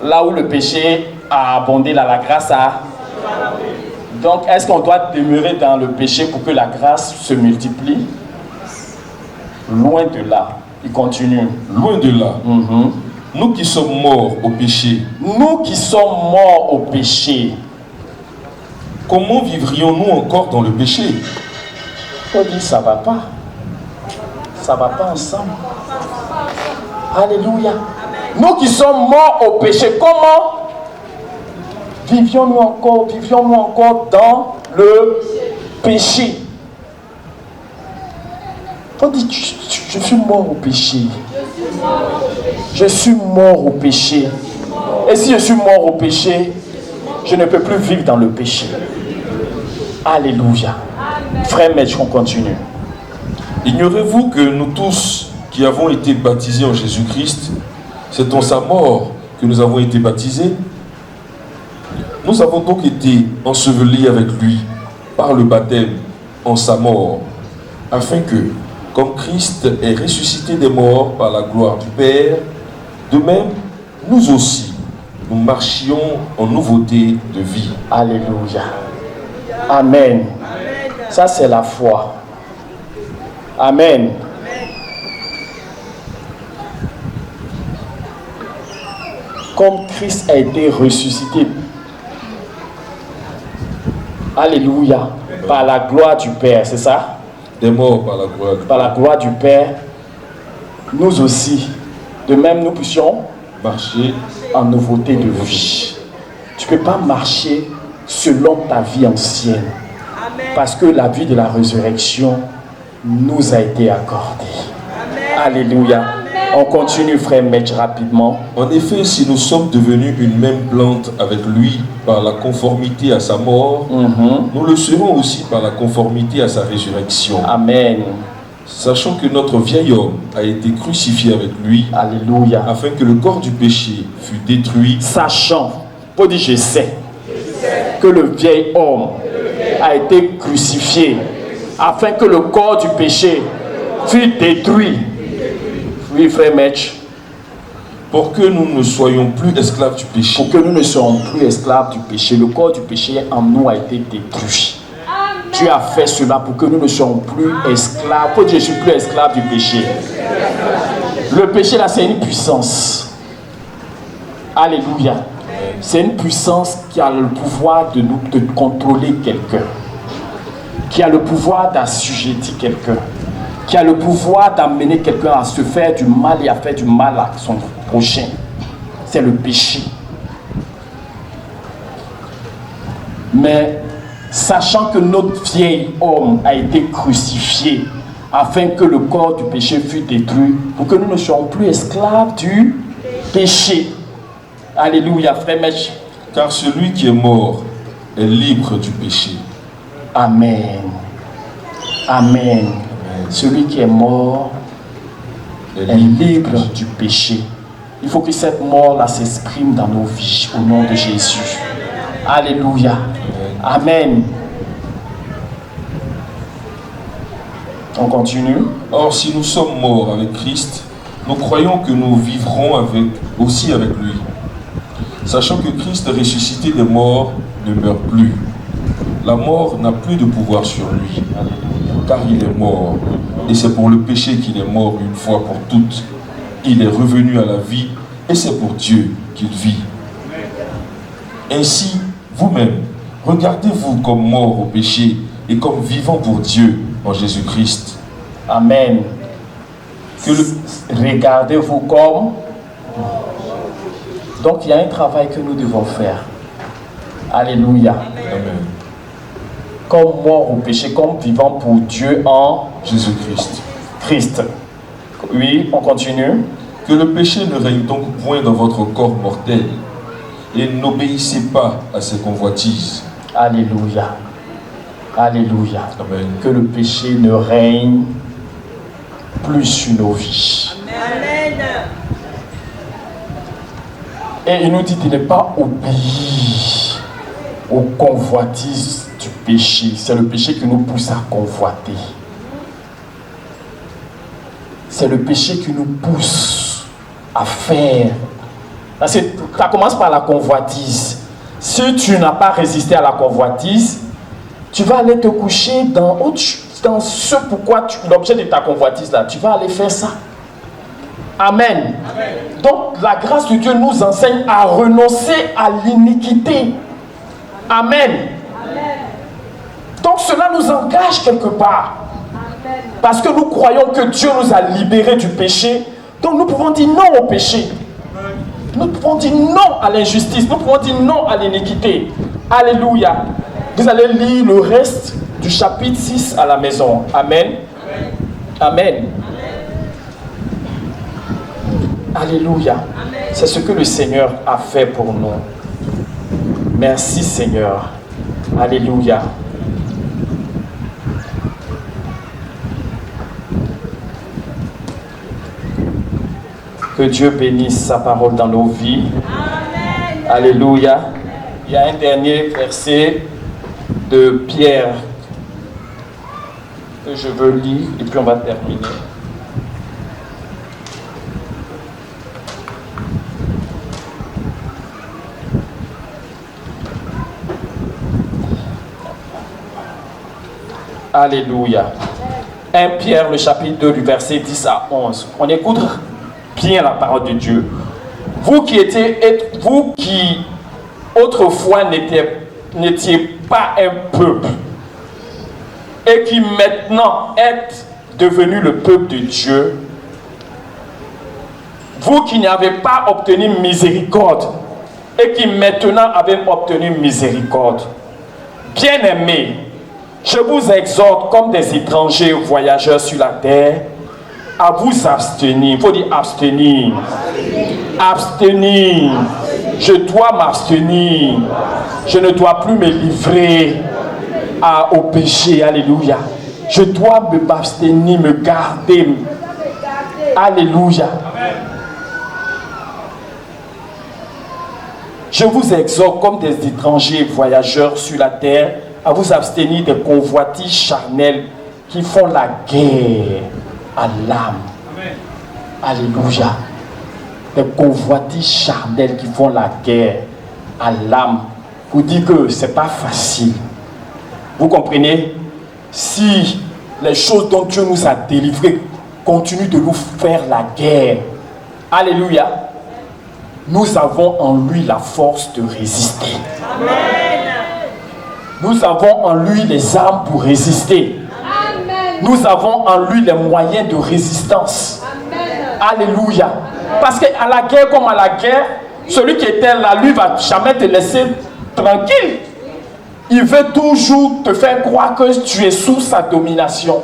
Speaker 3: là où le péché a abondé, là, la grâce a... Donc, est-ce qu'on doit demeurer dans le péché pour que la grâce se multiplie? Loin de là. Il continue.
Speaker 1: Loin de là. Nous qui sommes morts au péché,
Speaker 3: Nous qui sommes morts au péché,
Speaker 1: comment vivrions-nous encore dans le péché?
Speaker 3: il faut dire ça va pas. Ça va pas ensemble. Alléluia. Nous qui sommes morts au péché, comment vivions-nous encore dans le péché? On dit, je suis mort au péché. Je suis mort au péché. Et si je suis mort au péché, je ne peux plus vivre dans le péché. Alléluia. Frère Maître, on continue.
Speaker 1: Ignorez-vous que nous tous qui avons été baptisés en Jésus-Christ, c'est en sa mort que nous avons été baptisés? Nous avons donc été ensevelis avec lui par le baptême en sa mort, afin que, comme Christ est ressuscité des morts par la gloire du Père, de même, nous aussi, nous marchions en nouveauté de vie.
Speaker 3: Alléluia. Amen. Ça, c'est la foi. Amen. Comme Christ a été ressuscité, alléluia, par la gloire du Père, c'est ça?
Speaker 1: Des morts par la gloire du
Speaker 3: Par la gloire du Père, nous aussi, de même, nous puissions
Speaker 1: marcher
Speaker 3: en nouveauté de vie. Tu ne peux pas marcher selon ta vie ancienne. Parce que la vie de la résurrection nous a été accordée. Alléluia. On continue, frère Maître, rapidement.
Speaker 1: En effet, si nous sommes devenus une même plante avec lui par la conformité à sa mort, nous le serons aussi par la conformité à sa résurrection.
Speaker 3: Amen.
Speaker 1: Sachant que notre vieil homme a été crucifié avec lui,
Speaker 3: Alléluia.
Speaker 1: afin que le corps du péché fût détruit.
Speaker 3: Sachant, faut dire je sais, que le vieil homme a été crucifié, afin que le corps du péché fût détruit. Oui, frère Maître.
Speaker 1: Pour que nous ne soyons plus esclaves du péché.
Speaker 3: Pour que nous ne soyons plus esclaves du péché. Le corps du péché en nous a été détruit. Tu as fait cela pour que nous ne soyons plus esclaves. Pour dire je suis plus esclave du péché. Le péché là, c'est une puissance. Alléluia. C'est une puissance qui a le pouvoir de contrôler quelqu'un. Qui a le pouvoir d'assujettir quelqu'un. Qui a le pouvoir d'amener quelqu'un à se faire du mal et à faire du mal à son prochain. C'est le péché. Mais sachant que notre vieil homme a été crucifié afin que le corps du péché fût détruit, pour que nous ne soyons plus esclaves du péché. Alléluia, frère Maître.
Speaker 1: Car celui qui est mort est libre du péché.
Speaker 3: Amen. Amen. Celui qui est mort est libre du péché. Il faut que cette mort-là s'exprime dans nos vies au nom de Jésus. Alléluia. Amen. On continue.
Speaker 1: Or, si nous sommes morts avec Christ, nous croyons que nous vivrons aussi avec lui. Sachant que Christ ressuscité des morts ne meurt plus. La mort n'a plus de pouvoir sur lui, car il est mort. Et c'est pour le péché qu'il est mort une fois pour toutes. Il est revenu à la vie, et c'est pour Dieu qu'il vit. Ainsi, vous-même, regardez-vous comme morts au péché et comme vivants pour Dieu en Jésus-Christ.
Speaker 3: Amen. Regardez-vous comme... Donc il y a un travail que nous devons faire. Alléluia.
Speaker 1: Amen.
Speaker 3: comme mort au péché, comme vivant pour Dieu en
Speaker 1: Jésus-Christ.
Speaker 3: Christ. Oui, on continue.
Speaker 1: Que le péché ne règne donc point dans votre corps mortel et n'obéissez pas à ses convoitises.
Speaker 3: Alléluia. Alléluia.
Speaker 1: Amen.
Speaker 3: Que le péché ne règne plus sur nos vies.
Speaker 4: Amen.
Speaker 3: Et il nous dit de ne pas obéir aux convoitises du péché. C'est le péché qui nous pousse à convoiter. C'est le péché qui nous pousse à faire. Parce que ça commence par la convoitise. Si tu n'as pas résisté à la convoitise, tu vas aller te coucher dans ce pourquoi l'objet de ta convoitise là, tu vas aller faire ça. Amen. Amen. Donc la grâce de Dieu nous enseigne à renoncer à l'iniquité. Amen. Amen. Donc cela nous engage quelque part. Amen. Parce que nous croyons que Dieu nous a libérés du péché. Donc nous pouvons dire non au péché. Nous pouvons dire non à l'injustice. Nous pouvons dire non à l'iniquité. Alléluia. Vous allez lire le reste du chapitre 6 à la maison. Amen. Amen. Alléluia. C'est ce que le Seigneur a fait pour nous. Merci Seigneur. Alléluia. Que Dieu bénisse sa parole dans nos vies. Amen. Alléluia. Il y a un dernier verset de Pierre que je veux lire et puis on va terminer. Alléluia. 1 Pierre, le chapitre 2, du verset 10 à 11. On écoute bien la parole de Dieu. Vous qui autrefois n'étiez pas un peuple et qui maintenant êtes devenus le peuple de Dieu, vous qui n'avez pas obtenu miséricorde et qui maintenant avez obtenu miséricorde, bien-aimés, je vous exhorte comme des étrangers voyageurs sur la terre à vous abstenir. Il faut dire abstenir. Abstenir. Je dois m'abstenir. Je ne dois plus me livrer au péché. Alléluia. Je dois m'abstenir, me garder. Alléluia. Je vous exhorte comme des étrangers voyageurs sur la terre à vous abstenir des convoitises charnelles qui font la guerre à l'âme. Alléluia. Des convoitises charnelles qui font la guerre à l'âme. Vous dites que ce n'est pas facile. Vous comprenez? Si les choses dont Dieu nous a délivrés continuent de nous faire la guerre, alléluia, nous avons en lui la force de résister. Amen. Nous avons en lui les armes pour résister. Amen. Nous avons en lui les moyens de résistance. Amen. Alléluia. Parce qu'à la guerre comme à la guerre, celui qui était là, lui, va jamais te laisser tranquille. Il veut toujours te faire croire que tu es sous sa domination.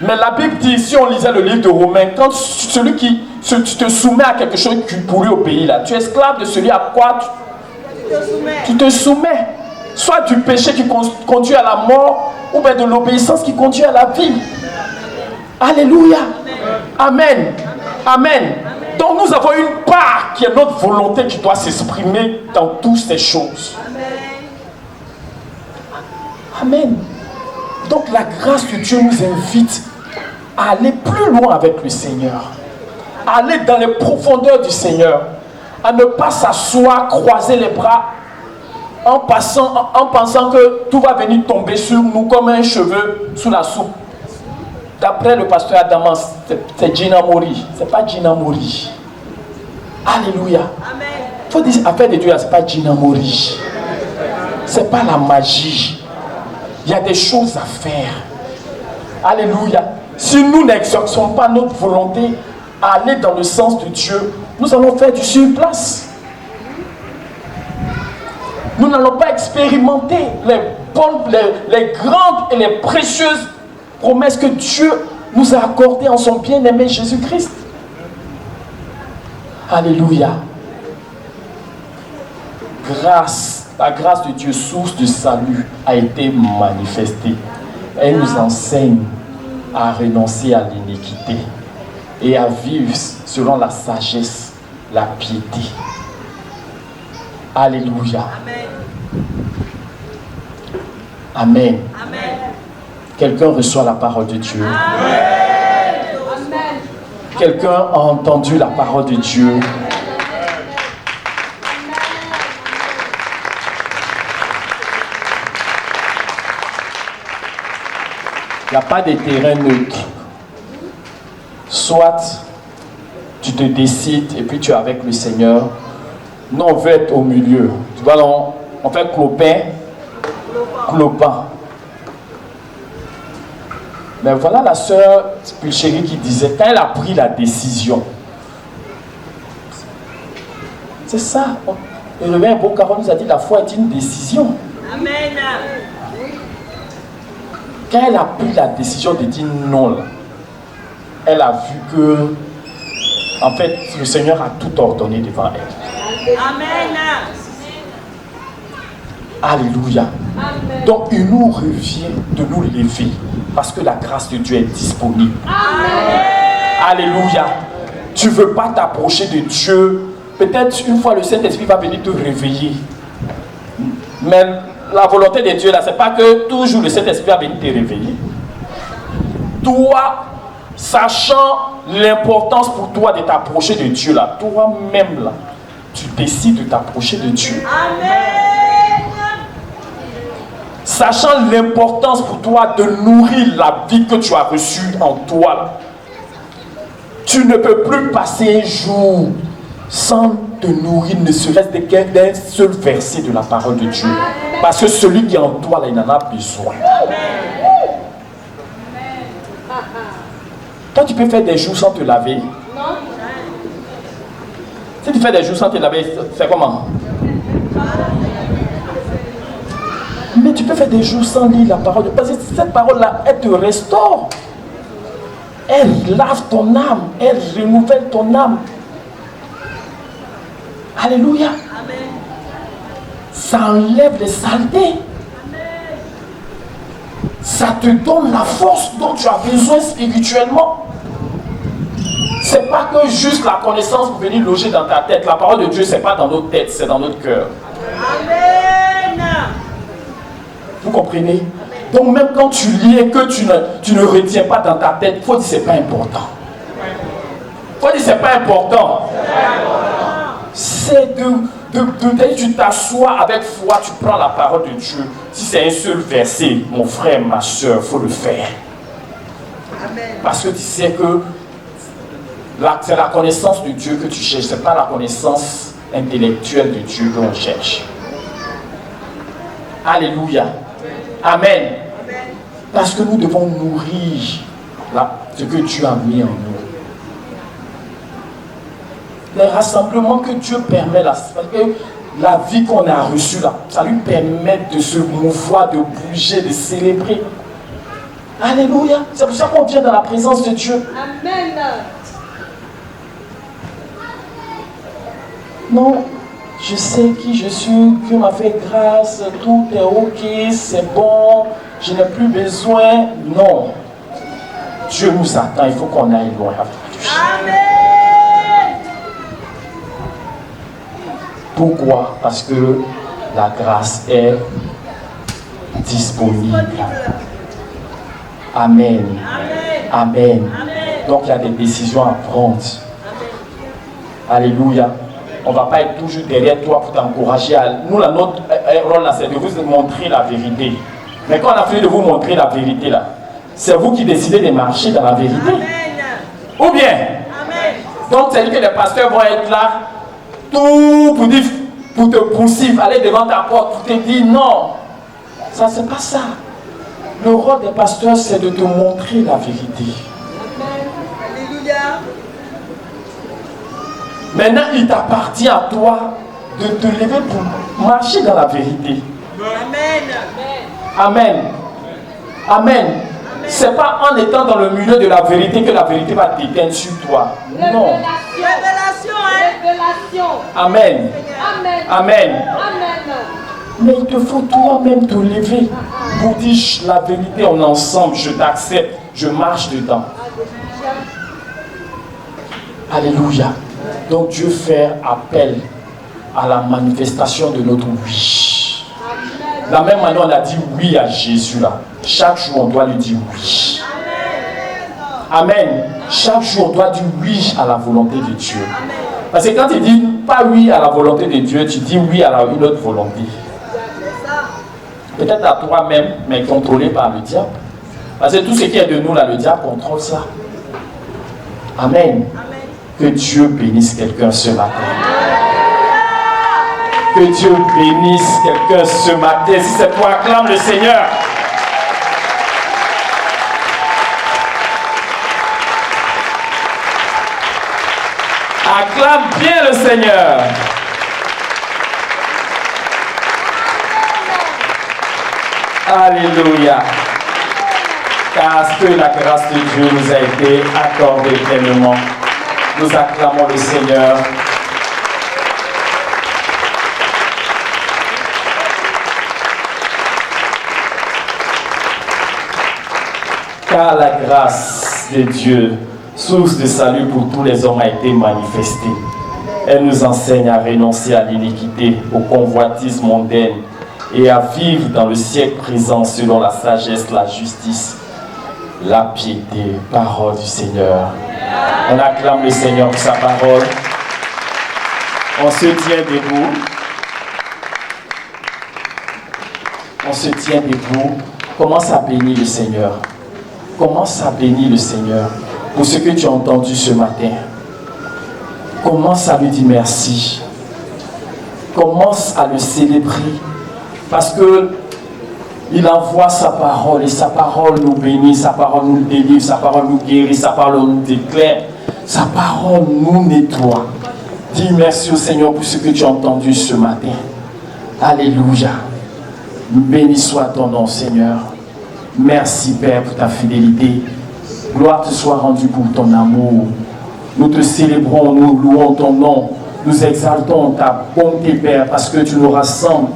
Speaker 3: Mais la Bible dit, si on lisait le livre de Romains, quand celui qui tu te soumets à quelque chose pour lui obéir, là, tu es esclave de celui à quoi tu te soumets. Soit du péché qui conduit à la mort, ou bien de l'obéissance qui conduit à la vie. Alléluia. Amen. Amen. Donc nous avons une part qui est notre volonté qui doit s'exprimer dans toutes ces choses. Amen. Donc la grâce de Dieu nous invite à aller plus loin avec le Seigneur. À aller dans les profondeurs du Seigneur. À ne pas s'asseoir, croiser les bras en pensant que tout va venir tomber sur nous comme un cheveu sous la soupe. D'après le pasteur Adamas, c'est Gina Mori. C'est pas Gina Mori. Alléluia. Il faut dire, affaire de Dieu, c'est pas Gina Mori. C'est pas la magie. Il y a des choses à faire. Alléluia. Si nous n'exerçons pas notre volonté à aller dans le sens de Dieu, nous allons faire du surplace. Nous n'allons pas expérimenter les grandes et les précieuses promesses que Dieu nous a accordées en son bien-aimé Jésus-Christ. Alléluia. La grâce de Dieu, source de salut, a été manifestée. Elle nous enseigne à renoncer à l'iniquité et à vivre selon la sagesse, la piété. Alléluia. Amen. Amen. Quelqu'un reçoit la parole de Dieu.
Speaker 4: Amen.
Speaker 3: Quelqu'un a entendu la parole de Dieu. Il n'y a pas de terrain neutre. Soit tu te décides et puis tu es avec le Seigneur. Nous, on veut être au milieu. Tu vois, on fait clopin. Mais voilà la sœur Pulchérie qui disait, quand elle a pris la décision, c'est ça. Le réveil Boncaron nous a dit, la foi est une décision.
Speaker 4: Amen.
Speaker 3: Quand elle a pris la décision de dire non, là, elle a vu que, en fait, le Seigneur a tout ordonné devant elle.
Speaker 4: Amen.
Speaker 3: Alléluia.
Speaker 4: Amen.
Speaker 3: Donc, il nous revient de nous lever parce que la grâce de Dieu est disponible.
Speaker 4: Amen.
Speaker 3: Alléluia. Tu ne veux pas t'approcher de Dieu. Peut-être une fois le Saint-Esprit va venir te réveiller. Mais la volonté de Dieu, là, ce n'est pas que toujours le Saint-Esprit va venir te réveiller. Toi, sachant l'importance pour toi de t'approcher de Dieu, là, toi-même, là, tu décides de t'approcher de Dieu.
Speaker 4: Amen.
Speaker 3: Sachant l'importance pour toi de nourrir la vie que tu as reçue en toi, là, tu ne peux plus passer un jour sans te nourrir, ne serait-ce d'un seul verset de la parole de Dieu. Parce que celui qui est en toi, là, il en a besoin. Toi, tu peux faire des jours sans te laver. Si tu fais des jours sans te laver, c'est comment? Mais tu peux faire des jours sans lire la parole. Parce que cette parole-là, elle te restaure. Elle lave ton âme. Elle renouvelle ton âme. Alléluia. Amen. Ça enlève les saletés. Amen. Ça te donne la force dont tu as besoin spirituellement. C'est pas que juste la connaissance pour venir loger dans ta tête. La parole de Dieu, c'est pas dans notre tête, c'est dans notre cœur. Amen. Vous comprenez? Donc même quand tu lis et que tu ne retiens pas dans ta tête, il faut dire c'est pas important. Il faut dire c'est pas important. C'est de tu t'assois avec foi, tu prends la parole de Dieu. Si c'est un seul verset, mon frère, ma soeur, il faut le faire. Amen. Parce que tu sais que c'est la connaissance de Dieu que tu cherches, ce n'est pas la connaissance intellectuelle de Dieu que l'on cherche. Alléluia. Amen. Parce que nous devons nourrir ce que Dieu a mis en nous. Les rassemblements que Dieu permet, parce que la vie qu'on a reçue là, ça lui permet de se mouvoir, de bouger, de célébrer. Alléluia. C'est pour ça qu'on vient dans la présence de Dieu.
Speaker 4: Amen.
Speaker 3: Non, je sais qui je suis, Dieu m'a fait grâce, tout est ok, c'est bon, je n'ai plus besoin. Non. Dieu nous attend, il faut qu'on aille loin avec Dieu. Amen. Pourquoi? Parce que la grâce est disponible. Amen. Amen. Amen. Donc il y a des décisions à prendre. Alléluia. On ne va pas être toujours derrière toi pour t'encourager. Nous, notre rôle là, c'est de vous montrer la vérité. Mais quand on a fini de vous montrer la vérité là, c'est vous qui décidez de marcher dans la vérité. Amen. Ou bien? Amen. Donc c'est-à-dire que les pasteurs vont être là, tout pour te poursuivre, aller devant ta porte, pour te dire non. Ça, c'est pas ça. Le rôle des pasteurs, c'est de te montrer la vérité.
Speaker 4: Amen. Alléluia.
Speaker 3: Maintenant, il t'appartient à toi de te lever pour marcher dans la vérité.
Speaker 4: Amen.
Speaker 3: Amen. Amen. C'est pas en étant dans le milieu de la vérité que la vérité va t'éteindre sur toi. Non.
Speaker 4: Révélation, révélation.
Speaker 3: Amen.
Speaker 4: Amen.
Speaker 3: Amen.
Speaker 4: Amen.
Speaker 3: Mais il te faut toi-même te lever pour dire la vérité en ensemble. Je t'accepte. Je marche dedans. Alléluia. Donc Dieu fait appel à la manifestation de notre oui. De la même manière, on a dit oui à Jésus là. Chaque jour, on doit lui dire oui. Amen. Chaque jour, on doit dire oui à la volonté de Dieu. Parce que quand tu dis pas oui à la volonté de Dieu, tu dis oui à une autre volonté. Peut-être à toi-même, mais contrôlé par le diable. Parce que tout ce qui est de nous là, le diable contrôle ça. Amen. Que Dieu bénisse quelqu'un ce matin. Que Dieu bénisse quelqu'un ce matin. Si c'est toi, acclame le Seigneur. Acclame bien le Seigneur. Alléluia. Parce que la grâce de Dieu nous a été accordée pleinement. Nous acclamons le Seigneur. Car la grâce de Dieu, source de salut pour tous les hommes, a été manifestée. Elle nous enseigne à renoncer à l'iniquité, aux convoitises mondaines et à vivre dans le siècle présent selon la sagesse, la justice, la piété. Parole du Seigneur. On acclame le Seigneur pour sa parole. On se tient debout. On se tient debout. Commence à bénir le Seigneur. Commence à bénir le Seigneur pour ce que tu as entendu ce matin. Commence à lui dire merci. Commence à le célébrer. Parce que il envoie sa parole et sa parole nous bénit, sa parole nous délivre, sa parole nous guérit, sa parole nous déclare, sa parole nous nettoie. Dis merci au Seigneur pour ce que tu as entendu ce matin. Alléluia. Béni soit ton nom, Seigneur. Merci, Père, pour ta fidélité. Gloire te soit rendue pour ton amour. Nous te célébrons, nous louons ton nom. Nous exaltons ta bonté, Père, parce que tu nous rassembles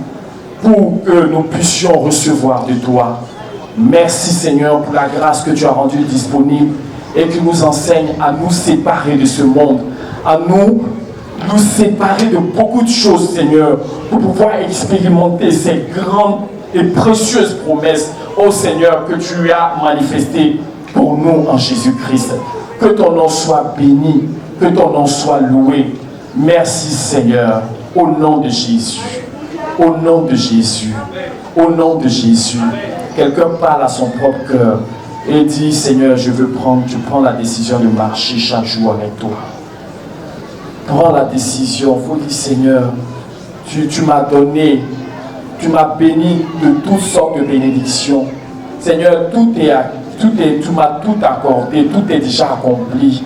Speaker 3: pour que nous puissions recevoir de toi. Merci, Seigneur, pour la grâce que tu as rendue disponible et qui nous enseigne à nous séparer de ce monde, à nous séparer de beaucoup de choses, Seigneur, pour pouvoir expérimenter ces grandes et précieuses promesses, ô Seigneur, que tu as manifestées pour nous en Jésus-Christ. Que ton nom soit béni, que ton nom soit loué. Merci, Seigneur, au nom de Jésus. Au nom de Jésus. Au nom de Jésus. Quelqu'un parle à son propre cœur et dit, Seigneur, je prends la décision de marcher chaque jour avec toi. Prends la décision. Il faut dire, Seigneur, tu m'as donné, tu m'as béni de toutes sortes de bénédictions. Seigneur, tu m'as tout accordé, tout est déjà accompli.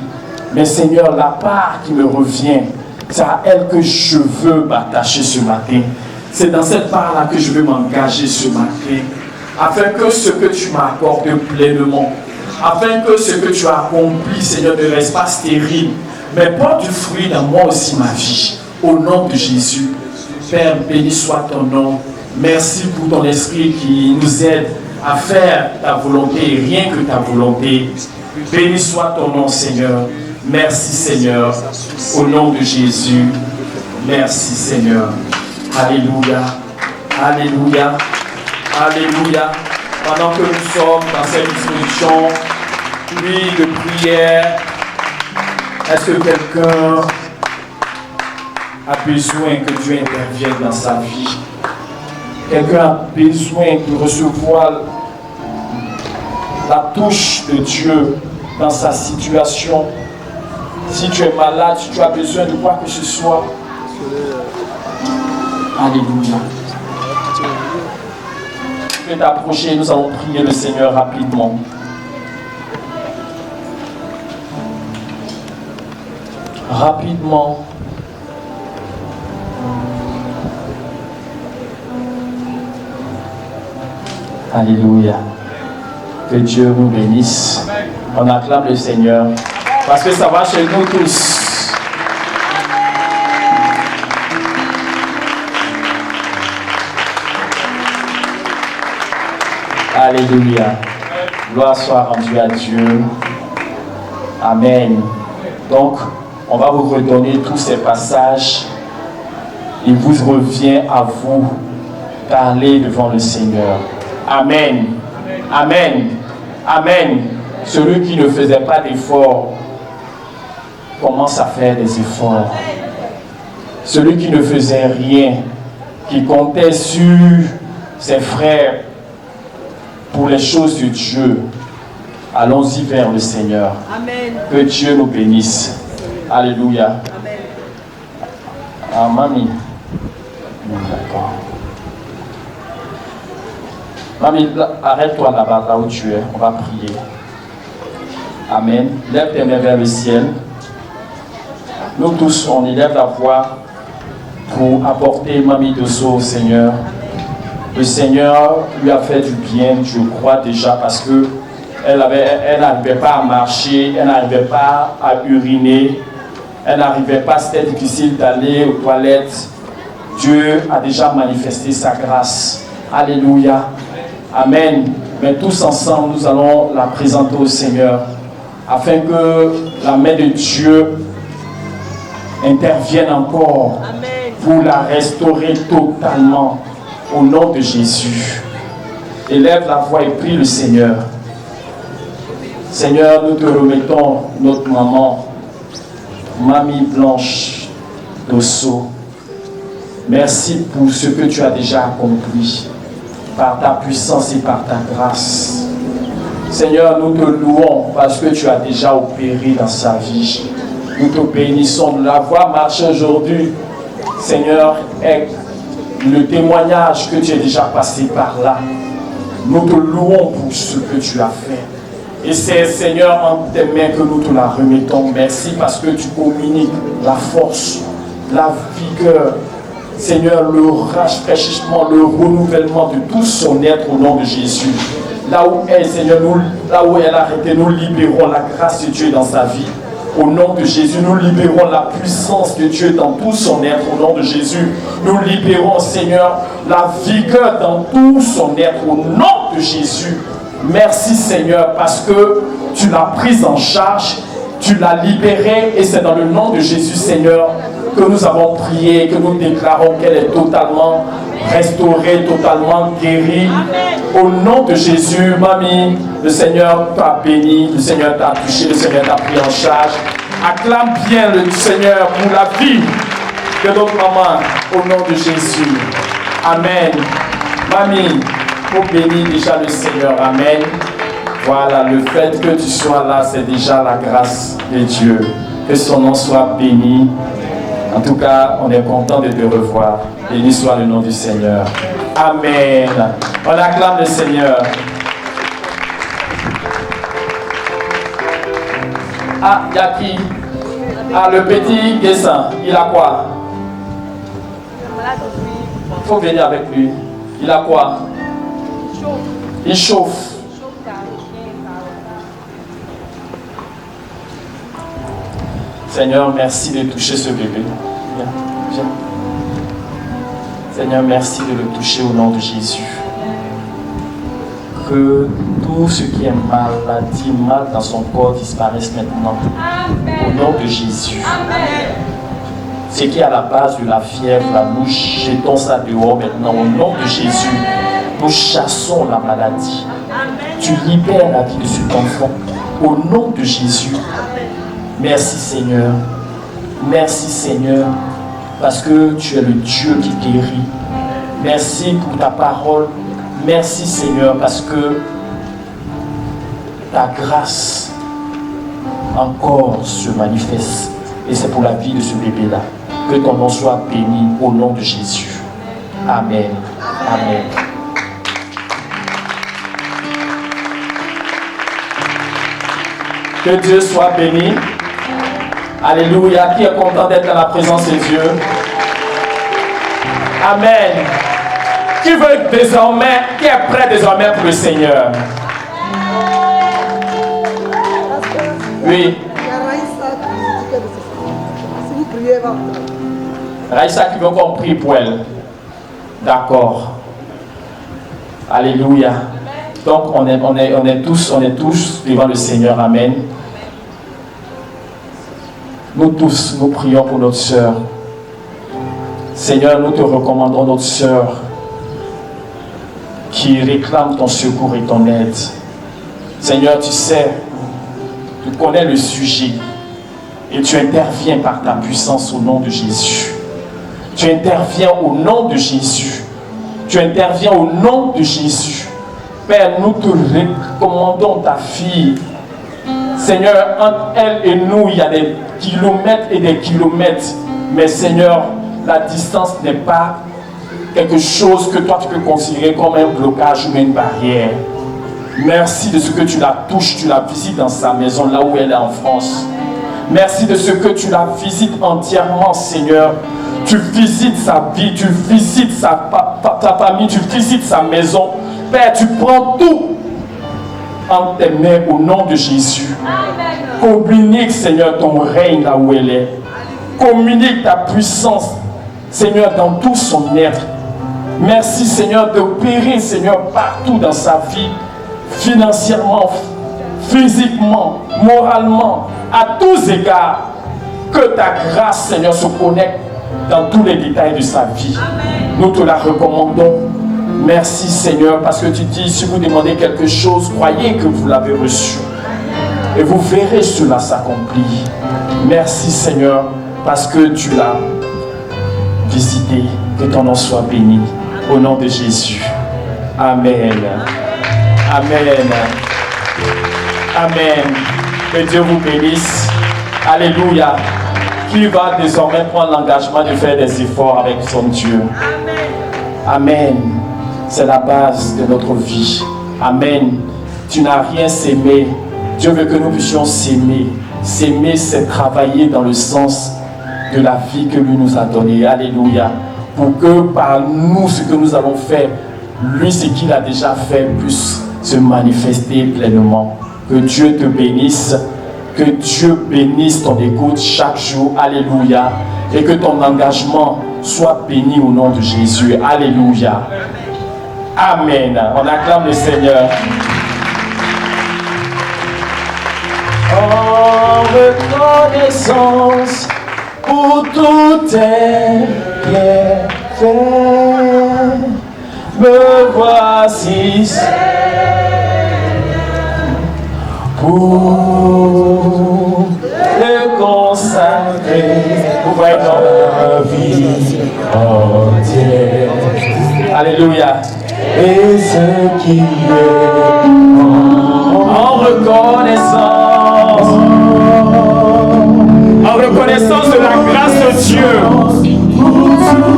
Speaker 3: Mais Seigneur, la part qui me revient, c'est à elle que je veux m'attacher ce matin. C'est dans cette part-là que je veux m'engager ce matin, afin que ce que tu m'as accordé pleinement, afin que ce que tu as accompli, Seigneur, ne reste pas stérile, mais porte du fruit dans moi aussi ma vie. Au nom de Jésus, Père, béni soit ton nom. Merci pour ton esprit qui nous aide à faire ta volonté et rien que ta volonté. Béni soit ton nom, Seigneur. Merci, Seigneur. Au nom de Jésus, merci, Seigneur. Alléluia. Alléluia. Alléluia. Pendant que nous sommes dans cette disposition, de prière, est-ce que quelqu'un a besoin que Dieu intervienne dans sa vie? Quelqu'un a besoin de recevoir la touche de Dieu dans sa situation? Si tu es malade, si tu as besoin de quoi que ce soit, alléluia. Tu peux t'approcher, nous allons prier le Seigneur rapidement. Rapidement. Alléluia. Que Dieu nous bénisse. On acclame le Seigneur parce que ça va chez nous tous. Alléluia. Gloire soit rendue à Dieu. Amen. Donc, on va vous redonner tous ces passages. Il vous revient à vous parler devant le Seigneur. Amen. Amen. Amen. Celui qui ne faisait pas d'efforts commence à faire des efforts. Celui qui ne faisait rien, qui comptait sur ses frères pour les choses de Dieu, allons-y vers le Seigneur.
Speaker 4: Amen.
Speaker 3: Que Dieu nous bénisse. Alléluia.
Speaker 4: Amen.
Speaker 3: Ah, mamie. D'accord. Mamie, arrête-toi là-bas, là où tu es. On va prier. Amen. Lève tes mains vers le ciel. Nous tous, on élève la voix pour apporter Mamie Dosso au Seigneur. Le Seigneur lui a fait du bien, je crois déjà, parce que elle n'arrivait pas à marcher, elle n'arrivait pas à uriner, elle n'arrivait pas, c'était difficile d'aller aux toilettes. Dieu a déjà manifesté sa grâce. Alléluia. Amen. Mais tous ensemble, nous allons la présenter au Seigneur, afin que la main de Dieu intervienne encore.
Speaker 4: Amen.
Speaker 3: Pour la restaurer totalement. Au nom de Jésus, élève la voix et prie le Seigneur. Seigneur, nous te remettons notre maman, Mamie Blanche Dosso. Merci pour ce que tu as déjà accompli, par ta puissance et par ta grâce. Seigneur, nous te louons parce que tu as déjà opéré dans sa vie. Nous te bénissons de la voir marcher aujourd'hui. Seigneur, est le témoignage que tu es déjà passé par là. Nous te louons pour ce que tu as fait. Et c'est, Seigneur, en tes mains que nous te la remettons. Merci parce que tu communiques la force, la vigueur. Seigneur, le rafraîchissement, le renouvellement de tout son être au nom de Jésus. Là où elle, Seigneur, là où elle a arrêté, nous libérons la grâce de Dieu dans sa vie. Au nom de Jésus, nous libérons la puissance de Dieu dans tout son être. Au nom de Jésus, nous libérons, Seigneur, la vigueur dans tout son être. Au nom de Jésus, merci, Seigneur, parce que tu l'as prise en charge, tu l'as libérée, et c'est dans le nom de Jésus, Seigneur, que nous avons prié, que nous déclarons qu'elle est totalement restaurée, totalement guérie. Amen. Au nom de Jésus, Mamie, le Seigneur t'a béni, le Seigneur t'a touché, le Seigneur t'a pris en charge. Acclame bien le Seigneur pour la vie de notre maman, au nom de Jésus. Amen. Mamie, pour bénir déjà le Seigneur. Amen. Voilà, le fait que tu sois là, c'est déjà la grâce de Dieu. Que son nom soit béni. En tout cas, on est content de te revoir. Béni soit le nom du Seigneur. Amen. On acclame le Seigneur. Ah, il y a qui? Ah, le petit Guessin, il a quoi? Il faut venir avec lui. Il a quoi? Il chauffe. Seigneur, merci de toucher ce bébé. Viens, viens. Seigneur, merci de le toucher au nom de Jésus. Que tout ce qui est maladie, mal dans son corps disparaisse maintenant. Amen. Au nom de Jésus. Amen. Ce qui est à la base de la fièvre, là, nous jetons ça dehors maintenant. Au nom de Jésus, nous chassons la maladie. Amen. Tu libères la vie de cet enfant. Au nom de Jésus. Amen. Merci Seigneur. Merci Seigneur. Parce que tu es le Dieu qui guérit. Merci pour ta parole. Merci Seigneur parce que ta grâce encore se manifeste. Et c'est pour la vie de ce bébé-là. Que ton nom soit béni au nom de Jésus. Amen. Amen. Que Dieu soit béni. Alléluia. Qui est content d'être dans la présence de Dieu? Amen. qui est prêt désormais pour le Seigneur? Oui.
Speaker 7: Si vous priez, va.
Speaker 3: Raïssa qui veut qu'on prie pour elle. D'accord. Alléluia. Donc on est tous devant le Seigneur. Amen. Nous tous, nous prions pour notre sœur. Seigneur, nous te recommandons notre sœur qui réclame ton secours et ton aide. Seigneur, tu sais, tu connais le sujet et tu interviens par ta puissance au nom de Jésus. Tu interviens au nom de Jésus. Tu interviens au nom de Jésus. Père, nous te recommandons ta fille. Seigneur, entre elle et nous, il y a des kilomètres et des kilomètres. Mais Seigneur, la distance n'est pas quelque chose que toi tu peux considérer comme un blocage ou une barrière. Merci de ce que tu la touches, tu la visites dans sa maison, là où elle est en France. Merci de ce que tu la visites entièrement, Seigneur. Tu visites sa vie, tu visites ta famille, tu visites sa maison. Père, tu prends tout en tes mains au nom de Jésus. Communique, Seigneur, ton règne là où elle est. Communique ta puissance, Seigneur, dans tout son être. Merci, Seigneur, d'opérer, Seigneur, partout dans sa vie, financièrement, physiquement, moralement, à tous égards. Que ta grâce, Seigneur, se connecte dans tous les détails de sa vie. Nous te la recommandons. Merci, Seigneur, parce que tu dis, si vous demandez quelque chose, croyez que vous l'avez reçu. Et vous verrez cela s'accomplir. Merci, Seigneur, parce que tu l'as visité. Que ton nom soit béni. Au nom de Jésus. Amen. Amen. Amen. Que Dieu vous bénisse. Alléluia. Qui va désormais prendre l'engagement de faire des efforts avec son Dieu. Amen. C'est la base de notre vie. Amen. Tu n'as rien s'aimer. Dieu veut que nous puissions s'aimer. S'aimer, c'est travailler dans le sens de la vie que lui nous a donnée. Alléluia. Pour que par nous, ce que nous allons faire, lui, ce qu'il a déjà fait, puisse se manifester pleinement. Que Dieu te bénisse. Que Dieu bénisse ton écoute chaque jour. Alléluia. Et que ton engagement soit béni au nom de Jésus. Alléluia. Amen. On acclame le Seigneur. En reconnaissance pour tout tes bienfaits, me voici pour le consacrer pour ma vie entière. Alléluia. Et ce qui est en reconnaissance de la grâce de Dieu,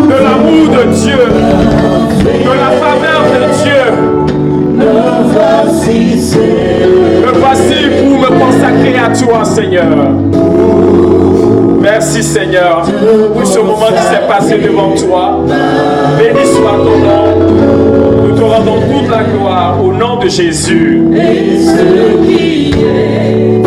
Speaker 3: de l'amour de Dieu, de la faveur de Dieu. Me voici pour me consacrer à toi, Seigneur. Merci, Seigneur, pour ce moment qui s'est passé devant toi. Béni soit ton nom. Nous te rendons toute la gloire au nom de Jésus. Et ce qui est